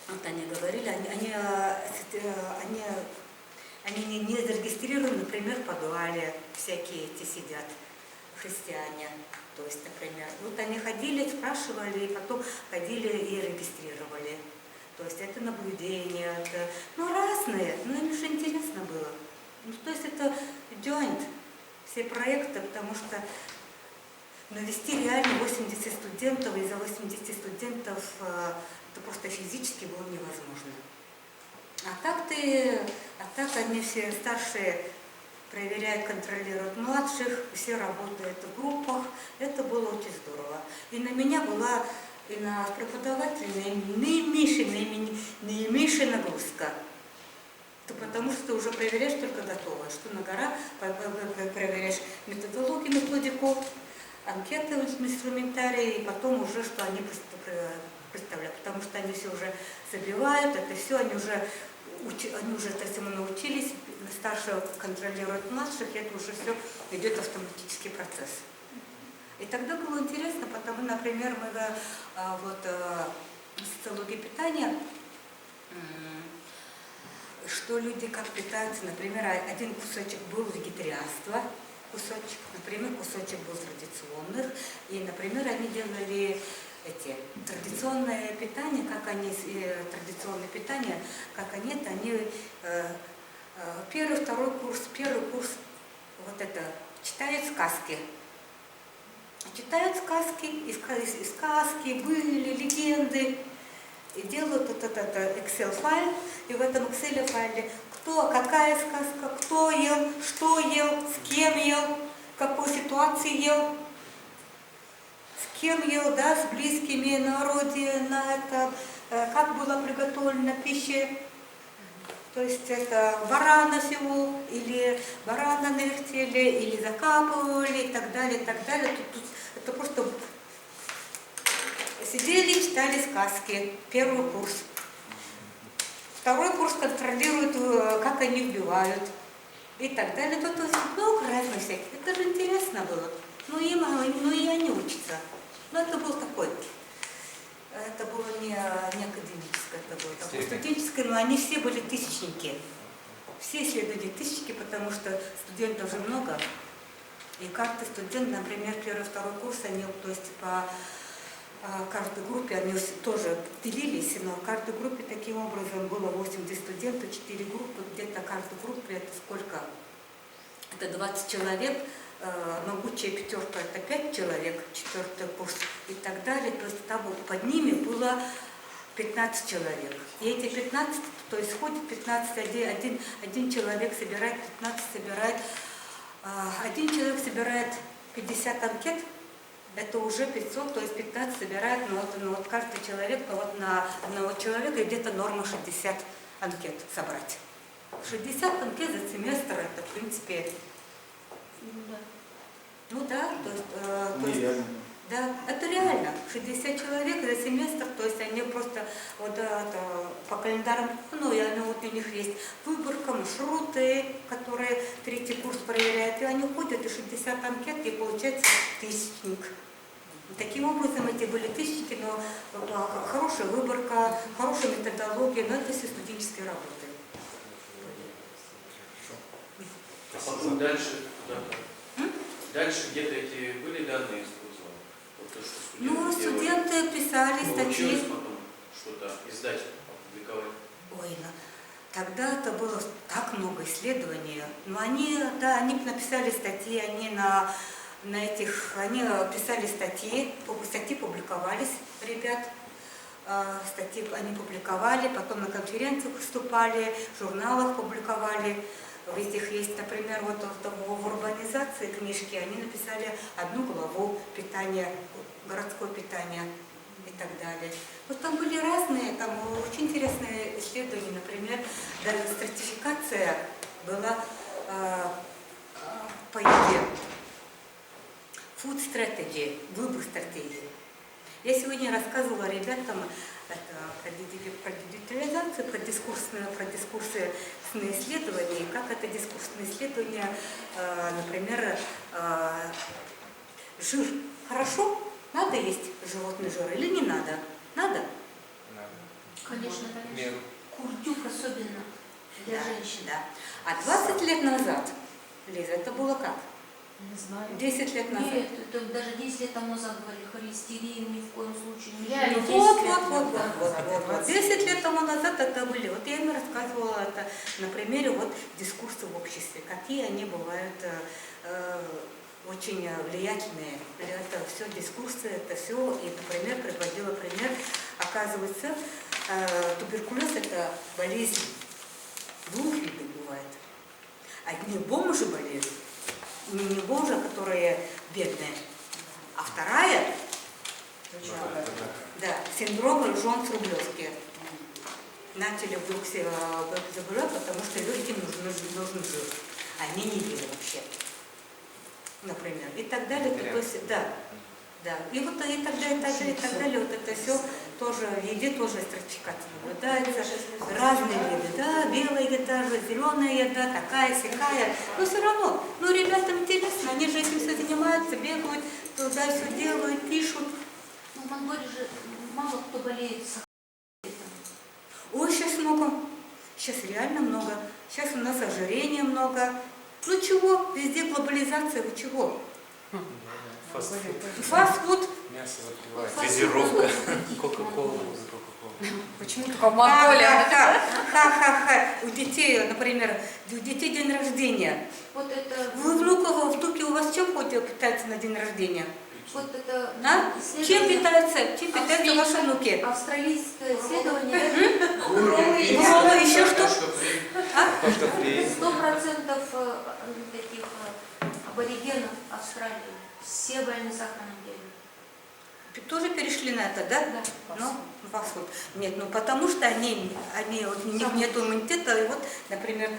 Вот они говорили, они не зарегистрированы, например, в подвале, всякие эти сидят христиане. То есть, например, вот они ходили, спрашивали, и потом ходили и регистрировали. То есть это наблюдение, это, ну, разные, но им же интересно было. Ну, то есть это joint, все проекты, потому что навести реально 80 студентов, и за 80 студентов это просто физически было невозможно. А так они все старшие проверяют, контролируют младших, все работают в группах. Это было очень здорово. И на меня была, и на преподавателя наименьшая нагрузка. Это потому что ты уже проверяешь только готовое, что на гора проверяешь методологию, методику, анкеты, инструментарий, и потом уже, что они представляют, потому что они все уже забивают, это все, они уже этому научились, старшие контролируют младших, и это уже все идет автоматический процесс. И тогда было интересно, потому, например, мы социология питания, что люди как питаются, например, один кусочек был вегетарианство, кусочек, например, кусочек был традиционных, и, например, они делали традиционное питание, традиционное питание, как они первый курс, вот это, читают сказки. Читают сказки, и сказки, были легенды, и делают Excel-файл, и в этом Excel-файле какая сказка, кто ел, что ел, с кем ел, в какой ситуации ел, с кем ел, да, с близкими, на роде, как была приготовлена пища. То есть это барана всего, или барана навертели, или закапывали, и так далее, и так далее. Это просто сидели, читали сказки, первый курс. Второй курс контролирует, как они вбивают, и так далее. Тут много разных всяких. Это же интересно было. Ну и они учатся. Но это был такой. Это было не академическое, это было такое студенческое, но они все были тысячники. Все исследовали тысячники, потому что студентов же много. И каждый студент, например, 1-2 курс, они, то есть по каждой группе, они тоже делились, но в каждой группе таким образом было 80 студентов, 4 группы, где-то каждой группе это сколько? Это 20 человек. Могучая пятерка это 5 человек, 4-й курс и так далее. То есть там вот под ними было 15 человек. И эти 15, то есть ходит 15, один человек собирает, 15 собирает, один человек собирает 50 анкет, это уже 500, то есть 15 собирает, ну вот каждый человек, ну вот на одного человека где-то норма 60 анкет собрать. 60 анкет за семестр, это в принципе, ну да, то есть Нереально. да, это реально. 60 человек за семестр, то есть они просто вот это, по календарам, ну, и они, вот у них есть выборка, маршруты, которые третий курс проверяют, и они ходят, и 60 анкет, и получается тысячник. И таким образом эти были тысячники, но хорошая выборка, хорошая методология, но это все студенческие работы. А потом дальше куда-то? Дальше где-то эти были данные использованы? Вот то, что Ну, студенты студенты писали делали. статьи. Получилось потом что-то издать, опубликовать? Ой, тогда это было так много исследований. Но они, да, они написали статьи, они они писали статьи публиковались, ребят. Статьи они публиковали, потом на конференциях выступали, в журналах публиковали. Ведь их есть, например, вот в урбанизации книжки, они написали одну главу питания, городское питание и так далее. Вот там были разные, там очень интересные исследования, например, даже стратификация была по еде. Food strategy, выбор стратегии. Я сегодня рассказывала ребятам про дигитализацию, про дискурсные исследования, и как это дискурсные исследования, например, жир. Хорошо? Надо есть животный жир или не надо? Надо? Конечно, В конечно. меру. Курдюк особенно для женщин. Да. А 20 лет назад, Лиза, это было как? Не знаю. 10 лет назад. Нет, это даже 10 лет тому назад говорили, холестерин ни в коем случае не Реально, жирный. Вот. 10 лет тому назад это были. Вот я им рассказывала это на примере вот дискурса в обществе, какие они бывают очень влиятельные. Это все дискурсы, это все. И, например, приводила пример, оказывается, туберкулез – это болезнь двух видов бывает. Одни бомжи болеют, не бомжи, которые бедные, а вторая, да, синдром жен с Рублевки. Начали вдруг все заболевать, потому что людям нужен жир. Они не ели вообще, например. И так далее. То есть, да. И вот и так далее. Вот это все тоже в еде тоже стратификация наблюдается. Разные виды, да, белая еда, зеленая еда, такая, сякая. Но все равно, ну ребятам интересно, они же этим все занимаются, бегают, туда все делают, пишут. Ну, в Монголии же мало кто болеет сахаром. Ой, сейчас много. Сейчас реально много. Сейчас у нас ожирения много. Ну чего? Везде глобализация. Вы чего? Фастфуд, Фастфуд. мясо запивает, Фастфуд. газировка, кока-кола, кока-кола. Почему только в Монголии? Ха-ха-ха. У детей, например, у детей день рождения. Вот это, Вы внуки у вас чем питаются на день рождения? вот это А? Чем исследование, питаются ваши внуки? австралийское исследование, Коровы, еще что? То, что при 100% таких аборигенов Австралии, все больны сахарным диабетом. Тоже перешли на это, да? Да. Ну, фастфуд. Нет, ну потому что вот, у них нет иммунитета. И вот, например,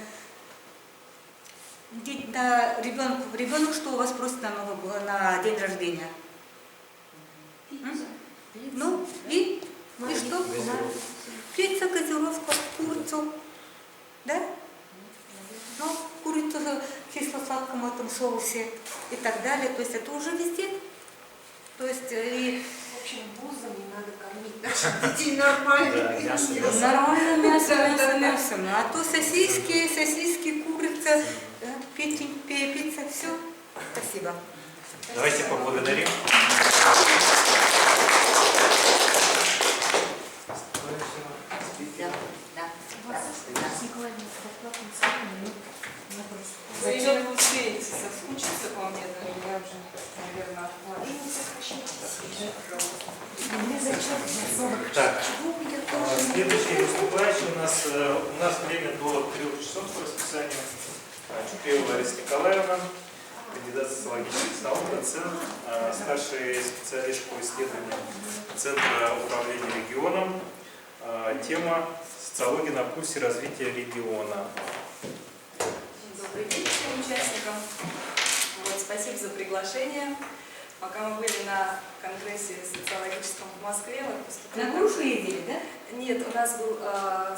ребенок, что у вас просит на день рождения? Пицца. Ну, и что? Пицца, газировка, курицу. Да? Ну, курицу в кисло-сладком этом соусе и так далее. То есть это уже везде. То есть и В общем, вузом не надо кормить наших детей нормально. нормально мясо. А то сосиски, курица, пицца, все. Спасибо. Давайте поблагодарим. Зачем вы успеете соскучиться по мне, да? Я уже, наверное, отклонилась. Так, Следующий выступающий у нас время до 3 часов по расписанию. Чупеева Лариса Николаевна, кандидат социологических наук, доцент, старший специалист по исследованиям Центра управления регионом. Тема «Социология на пульсе развития региона». Добрый день всем участникам. Вот, спасибо за приглашение. Пока мы были на конгрессе социологическом в Москве, На грушу ездили, да? Нет, у нас был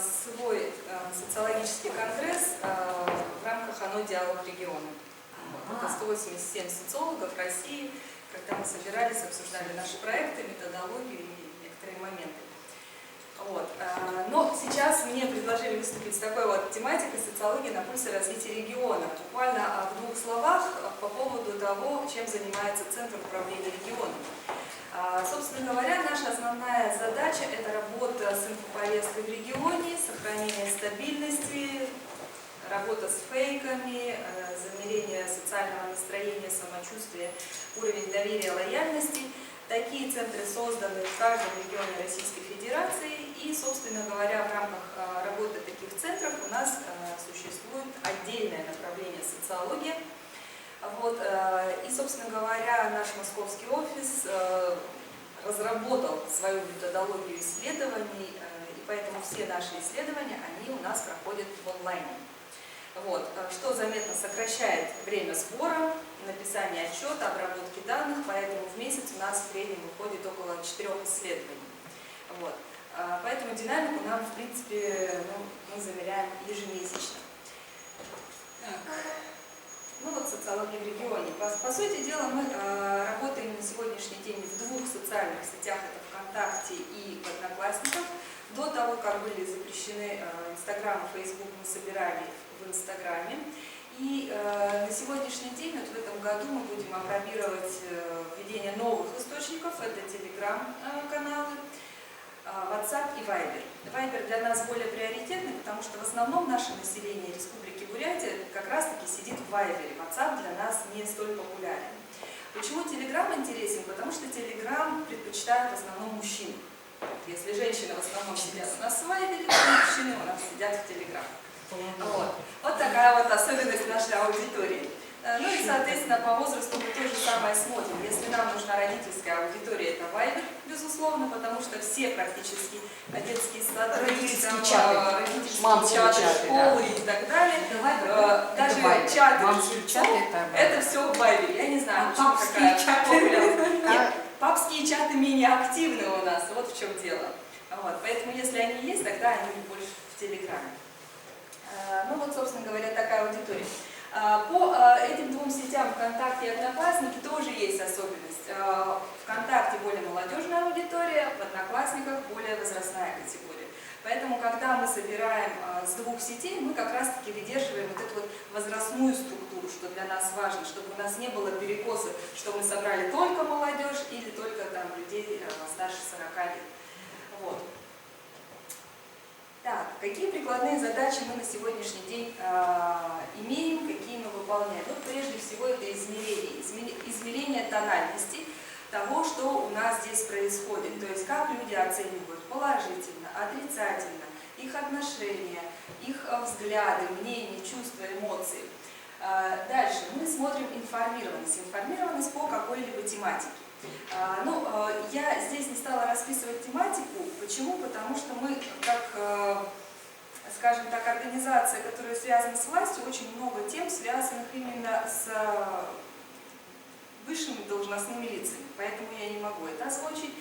свой социологический конгресс в рамках ОНО «Диалог региона». Это 187 социологов России, когда мы собирались, обсуждали наши проекты, методологию и некоторые моменты. Вот. Но сейчас мне предложили выступить с такой вот тематикой социологии на пульсе развития региона. Буквально в 2 словах по поводу того, чем занимается Центр управления регионом. Собственно говоря, наша основная задача – это работа с инфоповесткой в регионе, сохранение стабильности, работа с фейками, замерение социального настроения, самочувствия, уровень доверия, лояльности. Такие центры созданы в каждом регионе Российской Федерации, и, собственно говоря, в рамках работы таких центров у нас существует отдельное направление социология. Вот, и, собственно говоря, наш московский офис разработал свою методологию исследований, и поэтому все наши исследования, они у нас проходят в онлайне. Вот, что заметно сокращает время сбора, написания отчета, обработки данных, поэтому в месяц у нас в среднем выходит около 4 исследований. Вот. Поэтому динамику нам, в принципе, мы замеряем ежемесячно. Так. Ну вот социология в регионе. По сути дела, мы работаем на сегодняшний день в 2 социальных сетях, это ВКонтакте и в Одноклассниках. До того, как были запрещены Инстаграм и Фейсбук, мы собирали в Инстаграме. И на сегодняшний день, вот в этом году, мы будем апробировать введение новых источников, это Telegram-каналы, WhatsApp и Viber. Viber для нас более приоритетный, потому что в основном наше население Республики Бурятия как раз-таки сидит в Viber. WhatsApp для нас не столь популярен. Почему Telegram интересен? Потому что Telegram предпочитают в основном мужчины. Если женщины в основном сидят у нас в Viber, то мужчины у нас сидят в Telegram. Вот такая вот особенность нашей аудитории. Ну и, соответственно, по возрасту мы то же самое смотрим. Если нам нужна родительская аудитория, это Viber, безусловно, потому что все практически детские сады, Родительские чаты, школы, да, и так далее, даже чаты, это все в Viber. Я не знаю, почему такая популярность. Нет, папские чаты менее активны у нас, вот в чем дело. Вот, поэтому если они есть, тогда они больше в Телеграме. Ну вот, собственно говоря, такая аудитория. По этим 2 сетям ВКонтакте и Одноклассники тоже есть особенность. ВКонтакте более молодежная аудитория, в Одноклассниках более возрастная категория. Поэтому, когда мы собираем с 2 сетей, мы как раз-таки выдерживаем вот эту вот возрастную структуру, что для нас важно, чтобы у нас не было перекоса, что мы собрали только молодежь или только там людей старше 40 лет. Вот. Так, какие прикладные задачи мы на сегодняшний день имеем, какие мы выполняем? Ну, прежде всего, это измерение тональности того, что у нас здесь происходит. То есть, как люди оценивают положительно, отрицательно, их отношения, их взгляды, мнения, чувства, эмоции. Дальше мы смотрим информированность. Информированность по какой-либо тематике. Я здесь не стала расписывать тематику. Почему? Потому что мы, как, скажем так, организация, которая связана с властью, очень много тем, связанных именно с высшими должностными лицами. Поэтому я не могу это озвучить.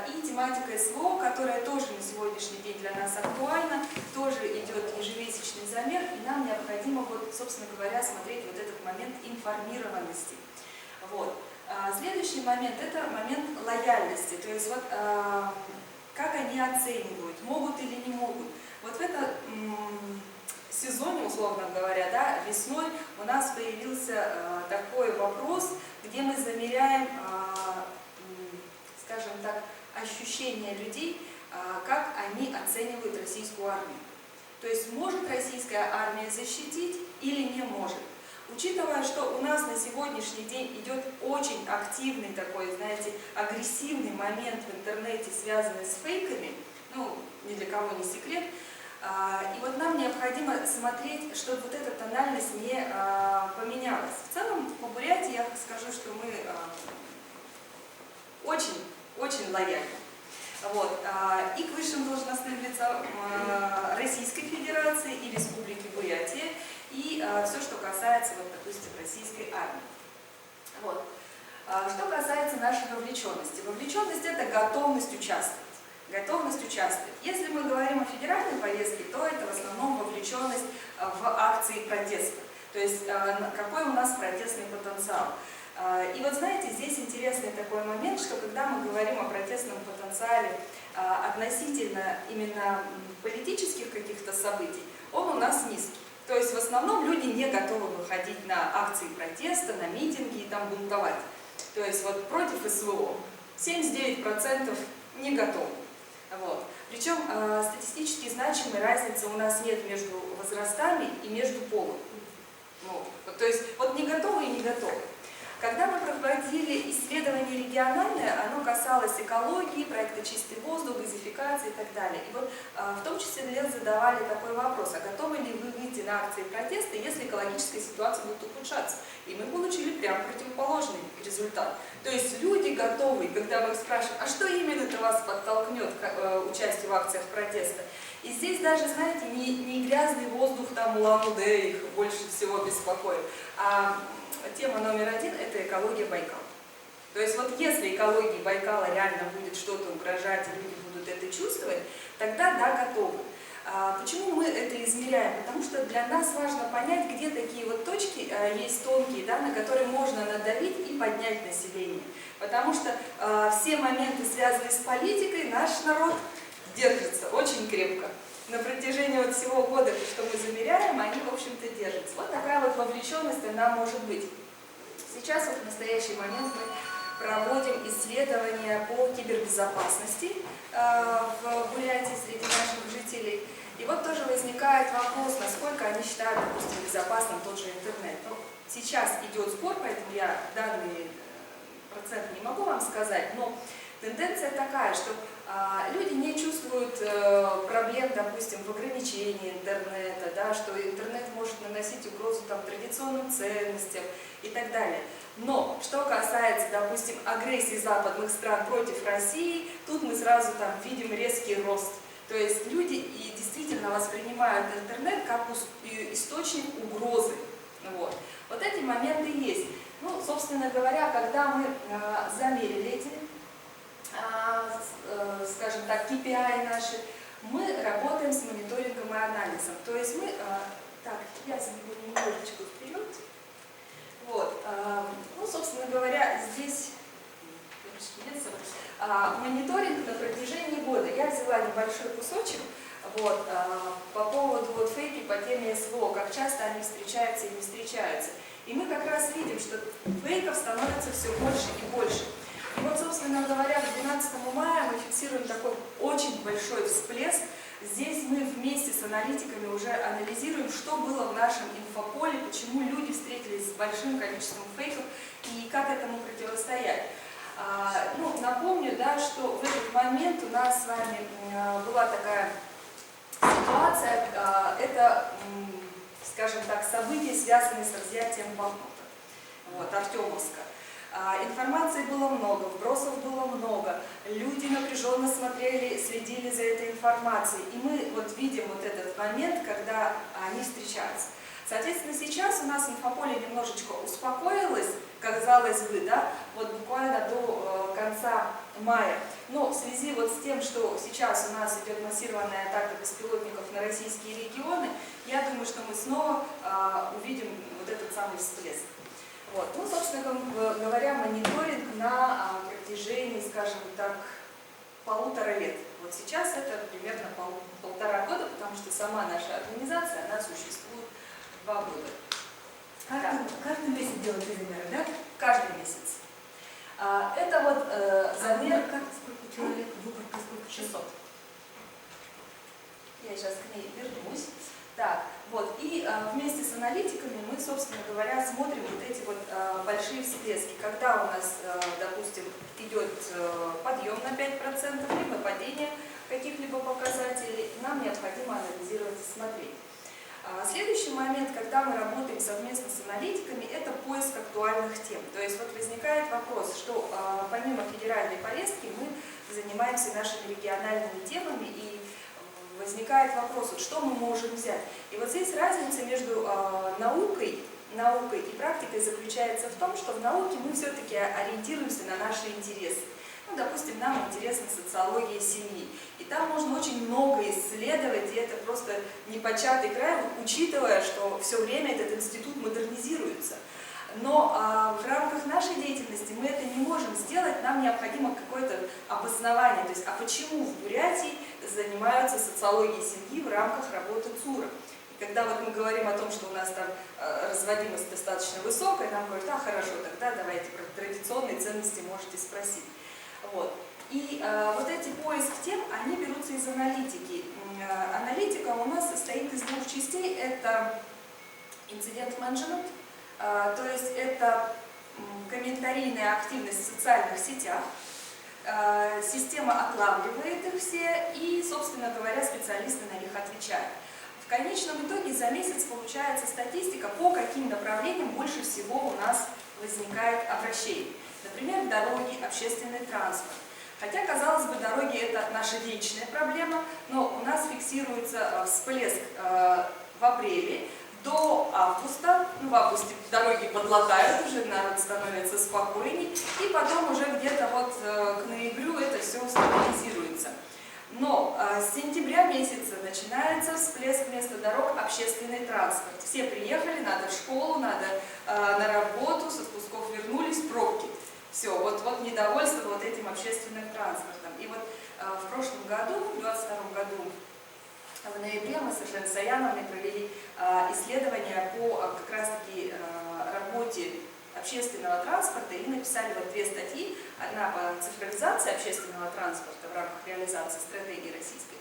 И тематика СВО, которая тоже на сегодняшний день для нас актуальна, тоже идет ежемесячный замер, и нам необходимо, вот, собственно говоря, смотреть вот этот момент информированности. Вот. Следующий момент – это момент лояльности, то есть вот как они оценивают, могут или не могут. Вот в этом сезоне, условно говоря, да, весной у нас появился такой вопрос, где мы замеряем, скажем так, ощущения людей, как они оценивают российскую армию. То есть может российская армия защитить или не может. Учитывая, что у нас на сегодняшний день идет очень активный такой, знаете, агрессивный момент в интернете, связанный с фейками, Ну, ни для кого не секрет. И вот нам необходимо смотреть, чтобы вот эта тональность не поменялась. В целом, по Бурятии я скажу, что мы очень лояльны. Вот. И к высшим должностным лицам Российской Федерации и Республики Бурятия, и все, что касается, вот, допустим, российской армии. Вот. Что касается нашей вовлеченности. Вовлеченность – это готовность участвовать. Готовность участвовать. Если мы говорим о федеральной повестке, то это в основном вовлеченность в акции протеста. То есть какой у нас протестный потенциал. И вот знаете, здесь интересный такой момент, что когда мы говорим о протестном потенциале относительно именно политических каких-то событий, он у нас низкий. То есть в основном люди не готовы выходить на акции протеста, на митинги и там бунтовать. То есть вот против СВО 79% не готовы. Вот. Причем статистически значимой разницы у нас нет между возрастами и между полом. Ну, то есть вот не готовы и не готовы. Когда мы проводили исследование региональное, оно касалось экологии, проекта «Чистый воздух», газификации и так далее. И вот в том числе задавали такой вопрос, а готовы ли вы выйти на акции протеста, если экологическая ситуация будет ухудшаться? И мы получили прям противоположный результат. То есть люди готовы, когда мы их спрашиваем, а что именно-то вас подтолкнет к участию в акциях протеста? И здесь даже, знаете, не грязный воздух там Улан-Удэ их больше всего беспокоит, а тема номер один – это экология Байкала. То есть вот если экологии Байкала реально будет что-то угрожать, и люди будут это чувствовать, тогда да, готовы. Почему мы это измеряем? Потому что для нас важно понять, где такие вот точки есть тонкие, да, на которые можно надавить и поднять население. Потому что все моменты, связанные с политикой, наш народ держится очень крепко. На протяжении вот всего года, что мы замеряем, они, в общем-то, держатся. Вот такая вот вовлеченность она может быть. Сейчас, вот в настоящий момент, мы проводим исследования по кибербезопасности в Бурятии среди наших жителей. И вот тоже возникает вопрос, насколько они считают, допустим, безопасным тот же интернет. Ну, сейчас идет спор, поэтому я данный процент не могу вам сказать, но тенденция такая, что люди не чувствуют проблем, допустим, в ограничении интернета, да, что интернет может наносить угрозу там, традиционным ценностям и так далее. Но что касается, допустим, агрессии западных стран против России, тут мы сразу там видим резкий рост. То есть люди и действительно воспринимают интернет как источник угрозы. Вот эти моменты есть. Ну, собственно говоря, когда мы замерили эти, скажем так, KPI наши, мы работаем с мониторингом и анализом. То есть мы, так, я забегу немножечко вперед. Вот, ну, собственно говоря, здесь мониторинг на протяжении года. Я взяла небольшой кусочек вот, по поводу вот, фейки по теме СВО, как часто они встречаются и не встречаются. И мы как раз видим, что фейков становится все больше и больше. И вот, собственно говоря, к 12 мая мы фиксируем такой очень большой всплеск. Здесь мы вместе с аналитиками уже анализируем, что было в нашем инфополе, почему люди встретились с большим количеством фейков и как этому противостоять. Ну, напомню, да, что в этот момент у нас с вами была такая ситуация, это, скажем так, события, связанные с взятием Бахмута, вот, Артемовска. Информации было много, вбросов было много, люди напряженно смотрели, следили за этой информацией. И мы вот видим вот этот момент, когда они встречаются. Соответственно, сейчас у нас инфополе немножечко успокоилось, казалось бы, да, вот буквально до конца мая. Но в связи вот с тем, что сейчас у нас идет массированная атака беспилотников на российские регионы, я думаю, что мы снова увидим вот этот самый всплеск. Вот. Ну, собственно говоря, мониторинг на протяжении, скажем так, 1,5 лет. Вот сейчас это примерно 1,5 года, потому что сама наша организация, она существует 2 года. Каждый месяц делаете замеры, да? Каждый месяц. Это вот замер... Сколько человек, выборка сколько? 600. Я сейчас к ней вернусь. Так, вот, и вместе с аналитиками мы, собственно говоря, смотрим вот эти вот большие всплески. Когда у нас, допустим, идет подъем на 5%, либо падение каких-либо показателей, нам необходимо анализировать и смотреть. Следующий момент, когда мы работаем совместно с аналитиками, это поиск актуальных тем. То есть вот возникает вопрос, что помимо федеральной повестки мы занимаемся нашими региональными темами, и возникает вопрос, вот что мы можем взять. И вот здесь разница между наукой и практикой заключается в том, что в науке мы все-таки ориентируемся на наши интересы. Ну, допустим, нам интересна социология семьи. И там можно очень много исследовать, и это просто непочатый край, учитывая, что все время этот институт модернизируется. Но в рамках нашей деятельности мы это не можем сделать, нам необходимо какое-то обоснование. То есть, а почему в Бурятии занимаются социологией семьи в рамках работы ЦУРа? И когда вот мы говорим о том, что у нас там разводимость достаточно высокая, нам говорят, хорошо, тогда давайте про традиционные ценности можете спросить. Вот. И вот эти поиски тем, они берутся из аналитики. Аналитика у нас состоит из двух частей. Это инцидент-менеджмент, то есть это комментарийная активность в социальных сетях. Система отлавливает их все и, собственно говоря, специалисты на них отвечают. В конечном итоге за месяц получается статистика, по каким направлениям больше всего у нас возникает обращений. Например, дороги, общественный транспорт. Хотя, казалось бы, дороги – это наша вечная проблема, но у нас фиксируется всплеск в апреле. До августа, в августе дороги подлатают, уже народ становится спокойней, и потом уже где-то вот к ноябрю это все стабилизируется. Но с сентября месяца начинается всплеск вместо дорог общественный транспорт. Все приехали, надо в школу, надо на работу, с отпусков вернулись, пробки. Все, вот недовольство вот этим общественным транспортом. И вот в прошлом году, в 2022 году, в ноябре мы с Иржен Саяновной провели исследования по как раз-таки работе общественного транспорта и написали вот две статьи. Одна по цифровизации общественного транспорта в рамках реализации стратегии Российской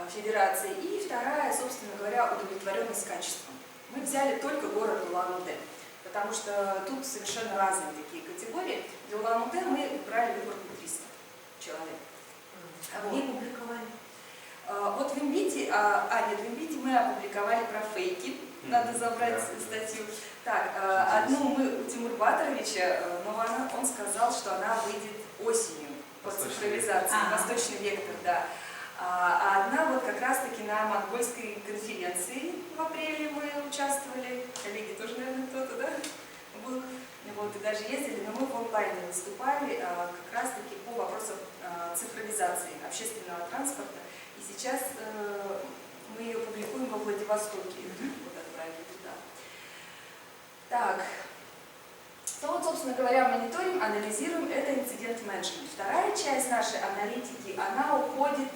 Федерации, и вторая, собственно говоря, удовлетворенность качеством. Мы взяли только город Улан-Удэ, потому что тут совершенно разные такие категории. Для Улан-Удэ мы брали выборку 300 человек. Где публиковали? Вот в Инвите, в Инвите мы опубликовали про фейки, надо забрать статью. Так, одну мы у Тимура Баторовича, но он сказал, что она выйдет осенью по цифровизации, восточный вектор, да. А одна вот как раз-таки на монгольской конференции в апреле мы участвовали, коллеги тоже, наверное, кто-то, да, был, вот, и даже ездили, но мы в онлайне выступали как раз-таки по вопросам цифровизации общественного транспорта. И сейчас мы ее публикуем во Владивостоке, вот отправили туда. Так, ну вот, собственно говоря, мониторим, анализируем, это инцидент-менеджмент. Вторая часть нашей аналитики, она уходит,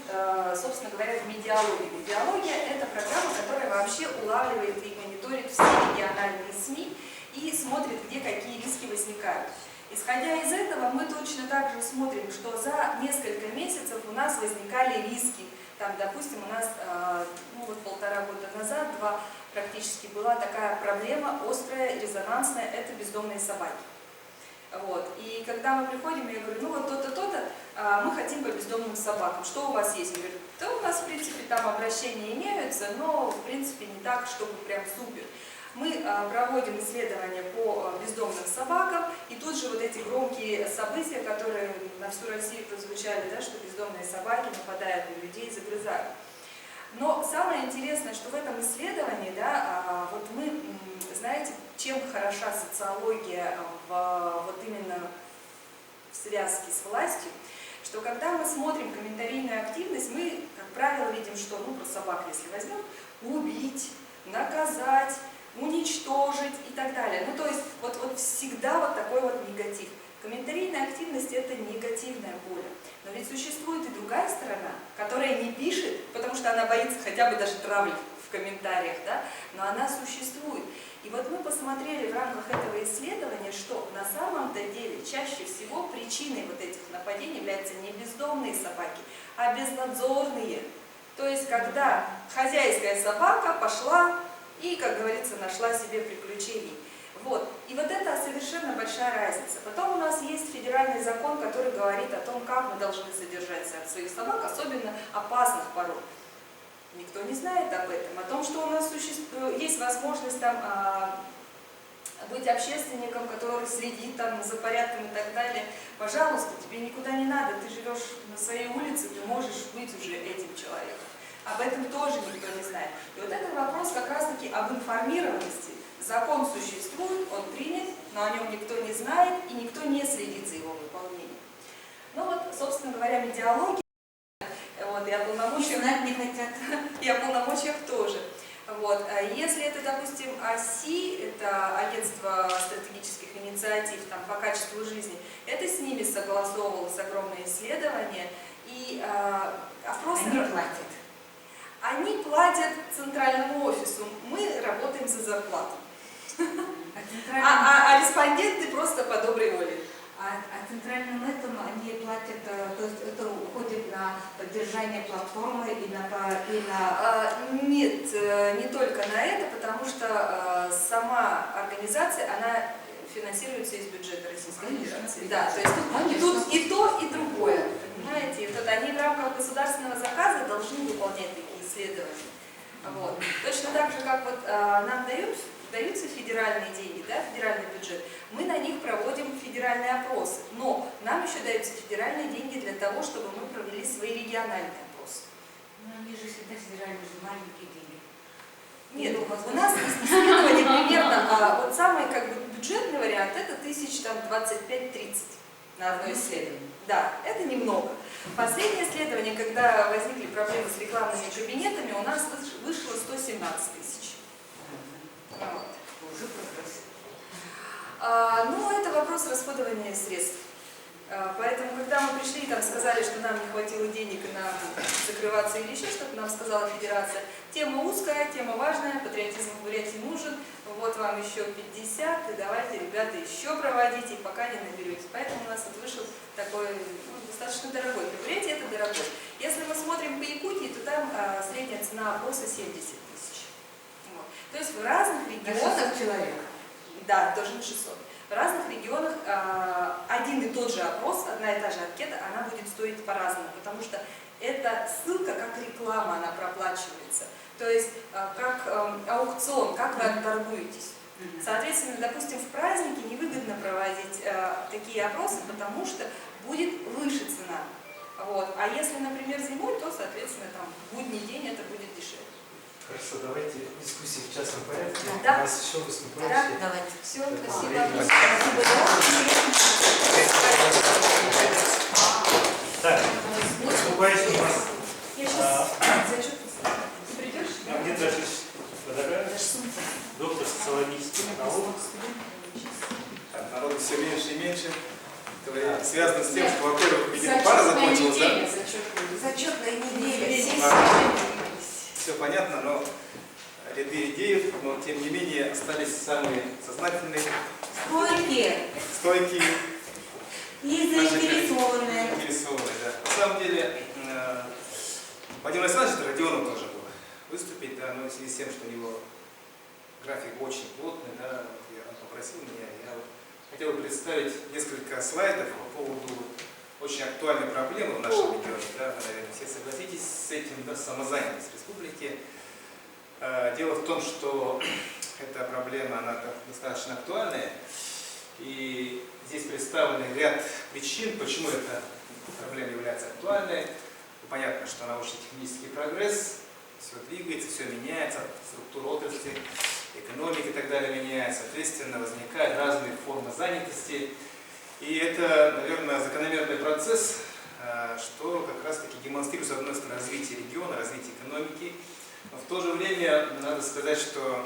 собственно говоря, в медиалогию. Медиалогия – это программа, которая вообще улавливает и мониторит все региональные СМИ и смотрит, где какие риски возникают. Исходя из этого, мы точно так же смотрим, что за несколько месяцев у нас возникали риски. Там, допустим, у нас вот 1,5 года назад, 2 практически была такая проблема острая, резонансная, это бездомные собаки. Вот. И когда мы приходим, я говорю, ну вот то-то, то-то, мы хотим по бездомным собакам, что у вас есть? Я говорю, да у нас, в принципе, там обращения имеются, но, в принципе, не так, чтобы прям супер. Мы проводим исследования по бездомным собакам, и тут же вот эти громкие события, которые на всю Россию прозвучали, да, что бездомные собаки нападают на людей, загрызают. Но самое интересное, что в этом исследовании, да, вот мы, знаете, чем хороша социология вот именно в связке с властью, что когда мы смотрим комментарийную активность, мы, как правило, видим, что, ну, про собак, если возьмем, убить, наказать, уничтожить и так далее. Ну, то есть, вот всегда вот такой вот негатив. Комментарийная активность – это негативное поле. Но ведь существует и другая сторона, которая не пишет, потому что она боится хотя бы даже травли в комментариях, да? Но она существует. И вот мы посмотрели в рамках этого исследования, что на самом-то деле чаще всего причиной вот этих нападений являются не бездомные собаки, а безнадзорные. То есть, когда хозяйская собака пошла и, как говорится, нашла себе приключений. Вот. И вот это совершенно большая разница. Потом у нас есть федеральный закон, который говорит о том, как мы должны содержать своих собак, особенно опасных пород. Никто не знает об этом, о том, что у нас есть возможность там, быть общественником, который следит там, за порядком и так далее. Пожалуйста, тебе никуда не надо, ты живешь на своей улице, ты можешь быть уже этим человеком. Об этом тоже никто не знает. И вот это вопрос как раз-таки об информированности. Закон существует, он принят, но о нем никто не знает и никто не следит за его выполнением. Ну вот, собственно говоря, медиалогия, вот, и о полномочиях, Знать не хотят. и о полномочиях тоже. Вот. Если это, допустим, ОСИ, это агентство стратегических инициатив там, по качеству жизни, это с ними согласовывалось огромное исследование, и опросы... Они платят. Они платят центральному офису, мы работаем за зарплату. А респонденты просто по доброй воле. А центральным этому они платят, то есть это уходит на поддержание платформы и на... Нет, не только на это, потому что сама организация, она финансируется из бюджета Российской Федерации. Да, то есть тут и то, и другое. Понимаете? И вот они в рамках государственного заказа должны выполнять такие исследования. Вот. Точно так же, как вот нам даются федеральные деньги, да, федеральный бюджет, мы на них проводим федеральные опросы, но нам еще даются федеральные деньги для того, чтобы мы провели свои региональные опросы. Ну, они же всегда федеральные, маленькие деньги. Нет, у нас есть исследование примерно, вот самый как бы бюджетный вариант, это 25-30 на одно исследование. Да, это немного. Последнее исследование, когда возникли проблемы с рекламными кабинетами, у нас вышло 117 тысяч. Вот. Уже прогресс. Ну, это вопрос расходования средств. Поэтому, когда мы пришли, там сказали, что нам не хватило денег на закрываться или еще что-то, нам сказала Федерация, тема узкая, тема важная, патриотизм в Бурятии нужен, вот вам еще 50, и давайте, ребята, еще проводите, пока не наберете. Поэтому у нас вот вышел такой достаточно дорогой. Для Бурятии это дорогой. Если мы смотрим по Якутии, то там средняя цена опроса 70 тысяч. Вот. То есть в разных регионах... 600 человек. Да, тоже на 600. В разных регионах один и тот же опрос, одна и та же анкета, она будет стоить по-разному, потому что эта ссылка как реклама, она проплачивается. То есть как аукцион, как вы отторгуетесь. Соответственно, допустим, в праздники невыгодно проводить такие опросы, потому что будет выше цена. Вот. А если, например, зимой, то, соответственно, там, в будний день это будет дешевле. Хорошо, давайте дискуссии в частном порядке. Да. У нас еще выступающие. Да. Давайте. Все, спасибо. Так, выступающий у нас Я сейчас зачет придешь? Магнит Рашидович Бадагаев, доктор социологических наук. Так, народу все меньше и меньше. Это связано с тем, что, во-первых, видимо, пара закончилась, да? Зачетная неделя. Все понятно, но ряды редеют, но тем не менее остались самые сознательные, стойкие И заинтересованные. Да. На самом деле, Владимир Александрович Родионов тоже был выступить, да, но в связи с тем, что у него график очень плотный, да, он попросил меня, я хотел бы представить несколько слайдов по поводу очень актуальной проблемы в нашем регионе. Да, вы, наверное, все согласитесь с этим, да, самозанятость республики. Дело в том, что эта проблема, она достаточно актуальная, и здесь представлены ряд причин, почему эта проблема является актуальной. Понятно, что научно-технический прогресс, все двигается, все меняется, структура отрасли, экономика и так далее меняется, соответственно, возникают разные формы занятости. И это, наверное, закономерный процесс, что как раз-таки демонстрирует, с одной стороны, развитие региона, развитие экономики, но в то же время надо сказать, что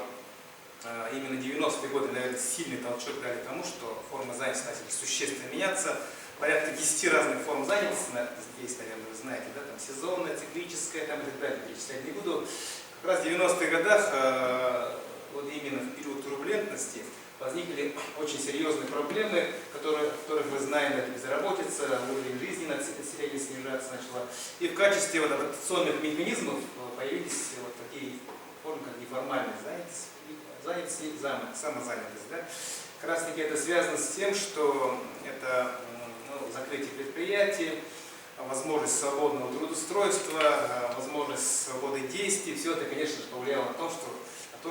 именно 90-е годы, наверное, сильный толчок дали тому, что форма занятости начали существенно меняться. Порядка 10 разных форм занятости здесь, наверное, вы знаете, да, там сезонная, циклическая, там и так далее, перечислять не буду. Как раз в 90-х годах, вот именно в период турбулентности, возникли очень серьезные проблемы, которых вы знаете, это безработица, уровень жизни населения снижаться начало. И в качестве вот адаптационных механизмов появились вот такие формы, как неформальная занятость, самозанятость. Да? Как раз таки это связано с тем, что это закрытие предприятий, возможность свободного трудоустройства, возможность свободы действий. Все это, конечно же, повлияло на то,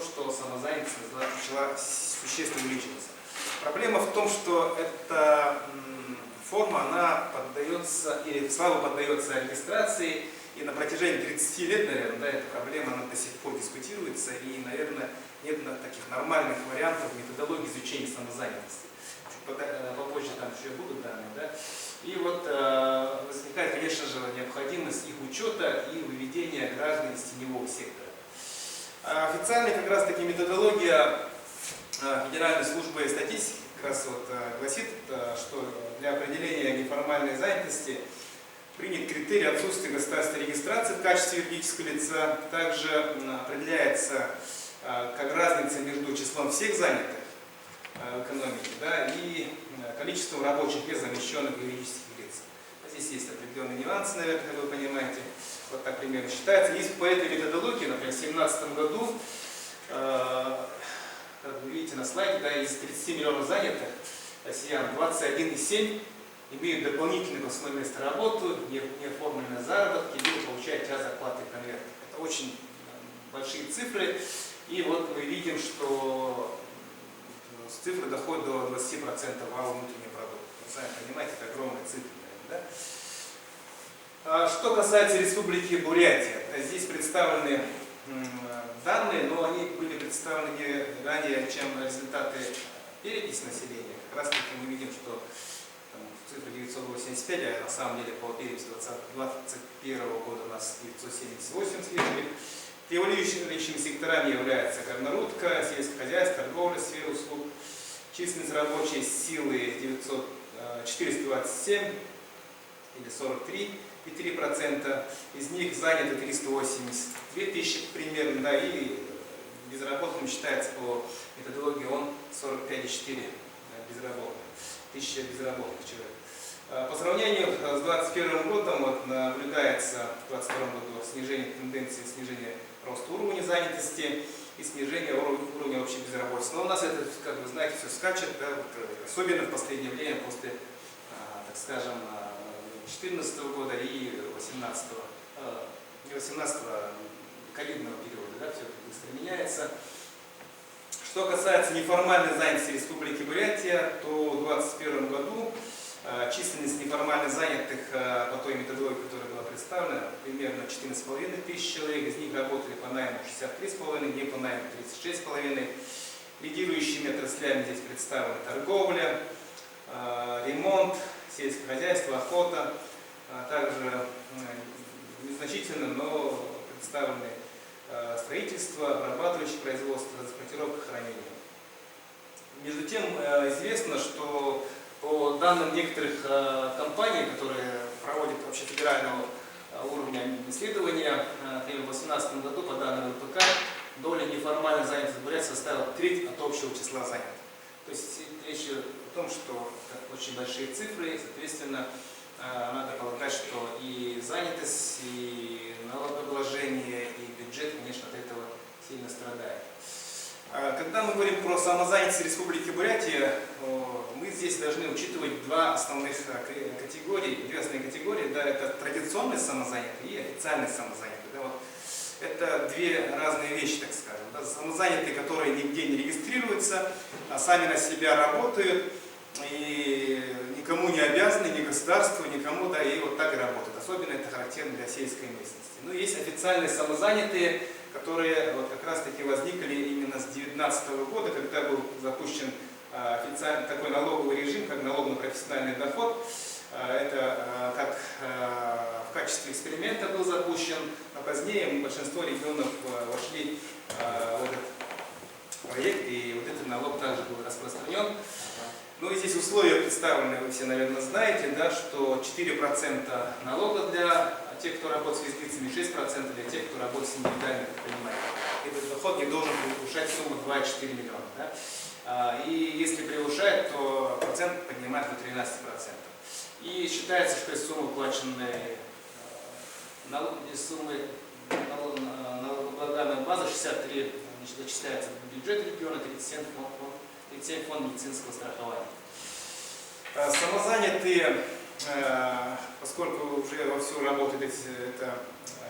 что самозанятость начала существенно увеличиваться. Проблема в том, что эта форма, она поддается, или слабо поддается регистрации, и на протяжении 30 лет, наверное, да, эта проблема она до сих пор дискутируется, и, наверное, нет таких нормальных вариантов методологии изучения самозанятости. Чуть попозже там еще будут данные, да. И вот возникает, конечно же, необходимость их учета и выведения граждан из теневого сектора. Официальная как раз таки методология Федеральной службы статистики как раз вот гласит, что для определения неформальной занятости принят критерий отсутствия государственной регистрации в качестве юридического лица. Также определяется как разница между числом всех занятых в экономике, да, и количеством рабочих мест, замещенных юридических лиц. Здесь есть определенные нюансы, наверное, как вы понимаете. Вот так примерно считается. И по этой методологии, например, в 2017 году, как вы видите на слайде, да, из 30 миллионов занятых россиян 21,7 имеют дополнительное основное место работы, неоформленные заработки, либо получают часть зарплаты в конвертах. Это очень большие цифры. И вот мы видим, что цифры доходят до 20% валового внутреннего продукта. Вы сами понимаете, это огромные цифры. Да? Что касается Республики Бурятия, здесь представлены данные, но они были представлены не ранее, чем результаты переписи населения. Как раз таки мы видим, что цифра 985, а на самом деле по переписи 2021 года у нас 978 свежих. Превалирующими секторами являются горнорудка, сельское хозяйство, торговля, сфера услуг. Численность рабочей силы 427 или 43,3%. Из них занято 382 тысячи примерно, да, и безработным считается по методологии ООН 45,4 тысячи безработных человек. По сравнению с 2021 годом вот, наблюдается в 2022 году снижение тенденции снижения роста уровня занятости и снижение уровня общей безработицы. Но у нас это, как вы знаете, все скачет, да, вот, особенно в последнее время, после, так скажем, 2014 года и 18-го ковидного периода, да, все это быстро меняется. Что касается неформальной занятости Республики Бурятия, то в 2021 году численность неформально занятых по той методологии, которая была представлена, примерно 14,5 тысяч человек. Из них работали по найму 63,5, не по найму 36,5. Лидирующими отраслями здесь представлены торговля, ремонт, сельское хозяйство, охота. Также незначительно, но представлены строительство, обрабатывающее производство, транспортировка, хранение. Между тем известно, что по данным некоторых компаний, которые проводят вообще федерального уровня исследования, например, в 2018 году по данным ВПК доля неформальной занятости в Бурятии составила треть от общего числа занятых. То есть речь идет о том, что очень большие цифры, соответственно, надо полагать, что и занятость, и налогообложение, и бюджет, конечно, от этого сильно страдает. Когда мы говорим про самозанятость Республики Бурятия, мы здесь должны учитывать две основные категории. Да, это традиционные самозанятые и официальные самозанятые. Да, вот. Это две разные вещи, так скажем. Да, самозанятые, которые нигде не регистрируются, а сами на себя работают, и никому не обязаны, ни государству, никому, да, и вот так и работают. Особенно это характерно для сельской местности. Ну, есть официальные самозанятые, которые вот как раз таки возникли именно с 2019 года, когда был запущен официальный такой налоговый режим, как налог на профессиональный доход. Это как в качестве эксперимента был запущен, а позднее большинство регионов вошли в этот проект, и вот этот налог также был распространен. Ну и здесь условия представлены, вы все, наверное, знаете, да, что 4% налога для тех, кто работает с физлицами, 6% для тех, кто работает с индивидуальными предпринимателями. Этот доход не должен превышать сумму 2,4 миллиона. Да? И если превышает, то процент поднимает до 13%. И считается, что из суммы уплаченной налогооблагаемой базы 63 значит, зачисляется в бюджет региона 37 фонд медицинского страхования. Самозанятые, поскольку уже вовсю работает эта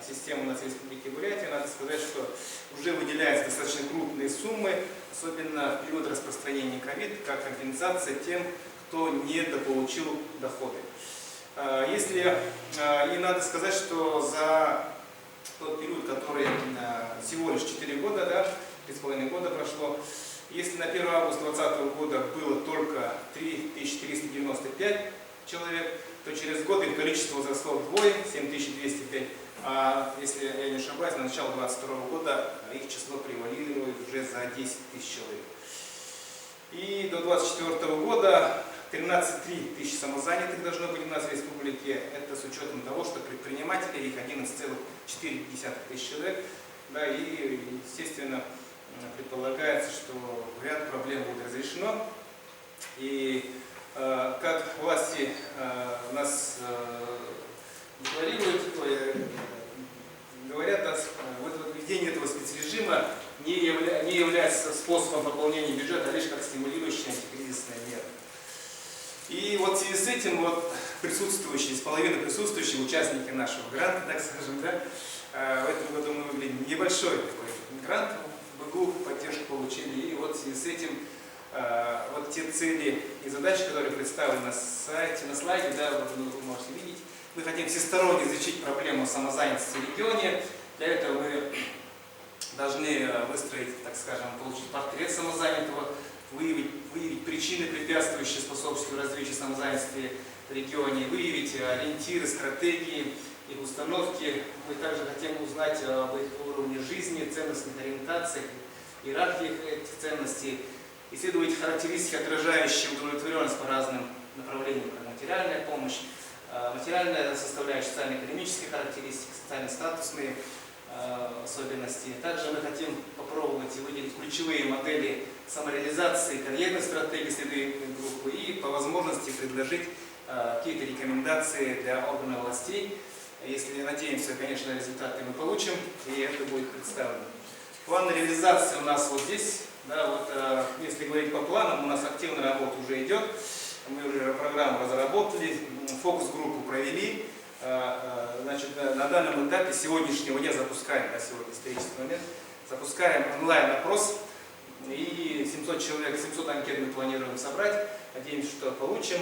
система у нас в Республике Бурятия, надо сказать, что уже выделяются достаточно крупные суммы, особенно в период распространения ковид, как компенсация тем, кто недополучил доходы. И надо сказать, что за тот период, который всего лишь 4 года, да, 3,5 года прошло, если на 1 августа 2020 года было только 3395 человек, то через год их количество возросло вдвое, 7205. А если я не ошибаюсь, на начало 2022 года их число превалирует уже за 10 тысяч человек. И до 2024 года 13,3 тысячи самозанятых должно быть у нас в республике. Это с учетом того, что предприниматели их 11,4 тысяч человек. Да, и, естественно, предполагается, что ряд проблем будет разрешено. И как власти нас декларируют, говорят, введение этого спецрежима не является способом пополнения бюджета, а лишь как стимулирующая антикризисная мера. И вот в связи с этим присутствующие, с половины присутствующие участники нашего гранта, так скажем, да, в этом году мы вывели небольшой такой грант, БГУ поддержку получили, и вот в связи с этим вот те цели и задачи, которые представлены на сайте, на слайде, да, вы можете видеть. Мы хотим всесторонне изучить проблему самозанятости в регионе. Для этого мы должны выстроить, так скажем, получить портрет самозанятого, выявить причины, препятствующие способствию развитию самозанятости в регионе, выявить ориентиры, стратегии, их установки. Мы также хотим узнать об их уровне жизни, ценностных ориентациях, иерархиях этих ценностей, исследовать характеристики, отражающие удовлетворенность по разным направлениям, как материальная помощь, материальная составляющая, социально-экономические характеристики, социально-статусные особенности. Также мы хотим попробовать выделить ключевые модели самореализации, карьерной стратегии исследовательной группы и по возможности предложить какие-то рекомендации для органов властей. Если надеемся, конечно, результаты мы получим, и это будет представлено. План реализации у нас вот здесь. Да, вот, если говорить по планам, у нас активная работа уже идет. Мы уже программу разработали, фокус-группу провели. Значит, на данном этапе сегодняшнего дня запускаем, на сегодня исторический момент, запускаем онлайн-опрос. И 700 человек, 700 анкет мы планируем собрать. Надеемся, что получим.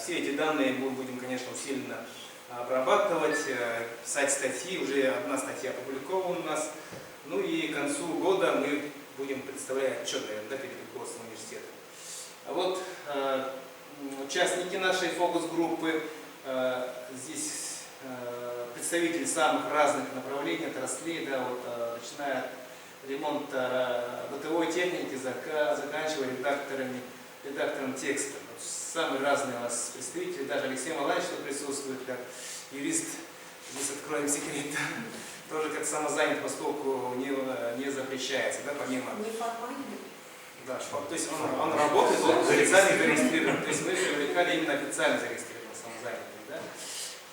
Все эти данные мы будем, конечно, усиленно обрабатывать, писать статьи. Уже одна статья опубликована у нас. Ну и к концу года мы будем представлять отчет, наверное, перед руководством университета. А вот участники нашей фокус-группы, здесь представители самых разных направлений, отраслей, да, вот, начиная от ремонта бытовой техники, заканчивая редактором текста. Вот, самые разные у нас представители, даже Алексей Маланович присутствует как юрист, здесь откроем секрет, тоже как самозанят, поскольку не запрещается, да, помимо... Неформальный. Да, то есть он работает, он официально зарегистрирован. То есть мы привлекали именно официально зарегистрированных самозанятых. Да?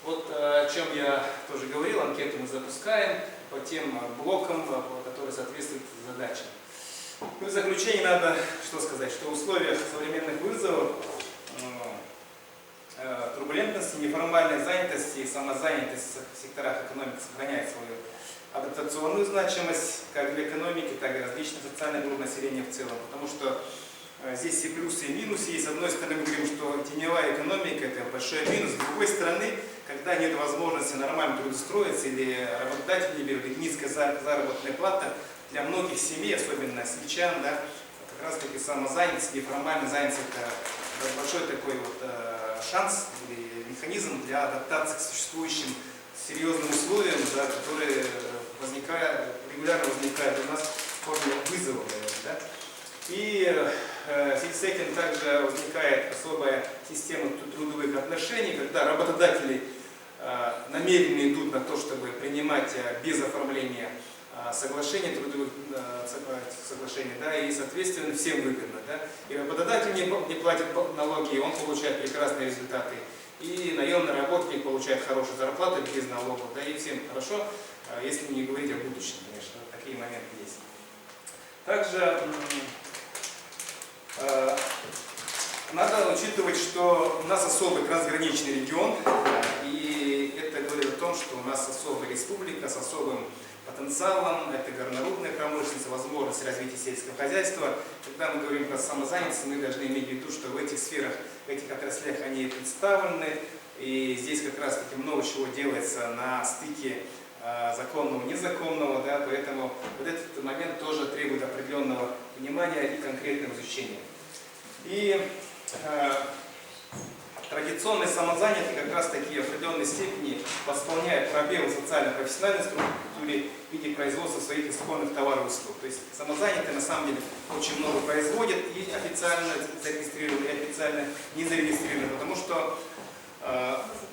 Вот о чем я тоже говорил, анкету мы запускаем по тем блокам, которые соответствуют задачам. Ну, в заключение надо что сказать, что в условиях современных вызовов, турбулентности, неформальной занятости и самозанятости в секторах экономики сохраняет свою адаптационную значимость как для экономики, так и различных социальных групп населения в целом. Потому что здесь и плюсы, и минусы. И с одной стороны мы говорим, что теневая экономика – это большой минус. С другой стороны, когда нет возможности нормально трудоустроиться или работодатель не берет, низкая заработная плата, для многих семей, особенно сельчан, да, как раз таки самозанятость, неформальная занятость – это большой такой вот шанс или механизм для адаптации к существующим серьезным условиям, да, которые регулярно возникают у нас в форме вызова. Да. И в связи с этим также возникает особая система трудовых отношений, когда работодатели намеренно идут на то, чтобы принимать без оформления соглашения, трудовых соглашений, да, и, соответственно, всем выгодно. Да. И работодатель не платит налоги, и он получает прекрасные результаты. И наемный работник получает хорошую зарплату без налогов, да, и всем хорошо, если не говорить о будущем, конечно, такие моменты есть. Также надо учитывать, что у нас особый трансграничный регион, и это говорит о том, что у нас особая республика с особым потенциалом, это горнорудная промышленность, возможность развития сельского хозяйства. Когда мы говорим про самозанятость, мы должны иметь в виду, что в этих сферах, в этих отраслях они представлены, и здесь как раз таки много чего делается на стыке законного и незаконного, да, поэтому вот этот момент тоже требует определенного внимания и конкретного изучения. И традиционные самозанятые как раз таки в определенной степени восполняют пробелы в социально-профессиональной структуре в виде производства своих исходных товаров и услуг. То есть самозанятые на самом деле очень много производят, и официально зарегистрированы, и официально не зарегистрированы, потому что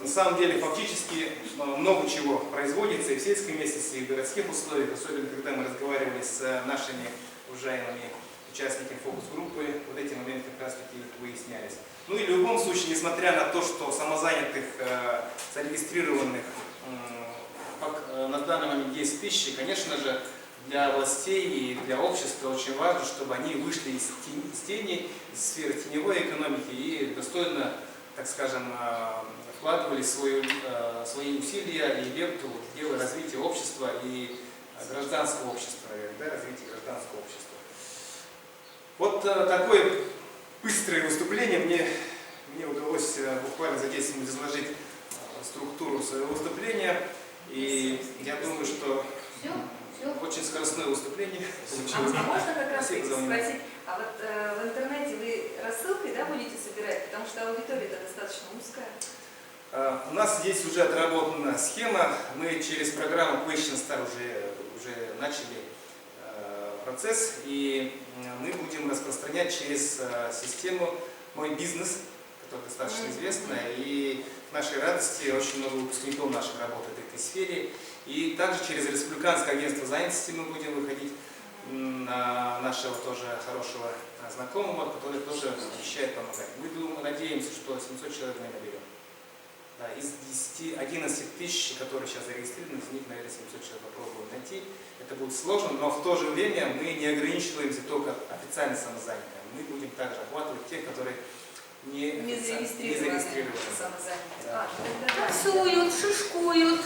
на самом деле фактически много чего производится и в сельском местности, и в городских условиях, особенно когда мы разговаривали с нашими уважаемыми участниками фокус-группы, вот эти моменты как раз таки выяснялись. Ну и в любом случае, несмотря на то, что самозанятых, зарегистрированных на данный момент 10 тысяч, конечно же, для властей и для общества очень важно, чтобы они вышли из тени, из сферы теневой экономики и достойно, так скажем, вкладывали свои усилия и лепту в дело развития общества и гражданского общества, да, развития гражданского общества. Вот такое быстрое выступление. Мне удалось буквально за 10 минут изложить структуру своего выступления. И я думаю, что очень скоростное выступление получилось. А можно как раз Спасибо за внимание. спросить, а вот в интернете вы рассылкой, да, будете собирать, потому что аудитория-то достаточно узкая? У нас здесь уже отработана схема. Мы через программу QuestionStar уже начали процесс, и мы будем распространять через систему «Мой бизнес», которая достаточно известная, и к нашей радости очень много выпускников наших работает в этой сфере. И также через Республиканское агентство занятости мы будем выходить на нашего тоже хорошего знакомого, который тоже обещает помогать. Мы надеемся, что 700 человек мы наберем. Да, из 11 тысяч, которые сейчас зарегистрированы, из них, наверное, 700 человек попробуем найти. Это будет сложно, но в то же время мы не ограничиваемся только официально самозанятыми. Мы будем также охватывать тех, которые не зарегистрированы. Самозанятые. Да. Таксуют, шишкуют.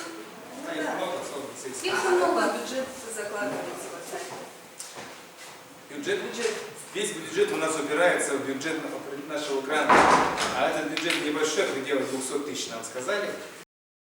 Да, их много, особенно сельских. Их много. Бюджет закладываете вот так. Бюджет, весь бюджет у нас упирается в бюджет нашего гранта. А этот бюджет небольшой, пределах 200 тысяч нам сказали.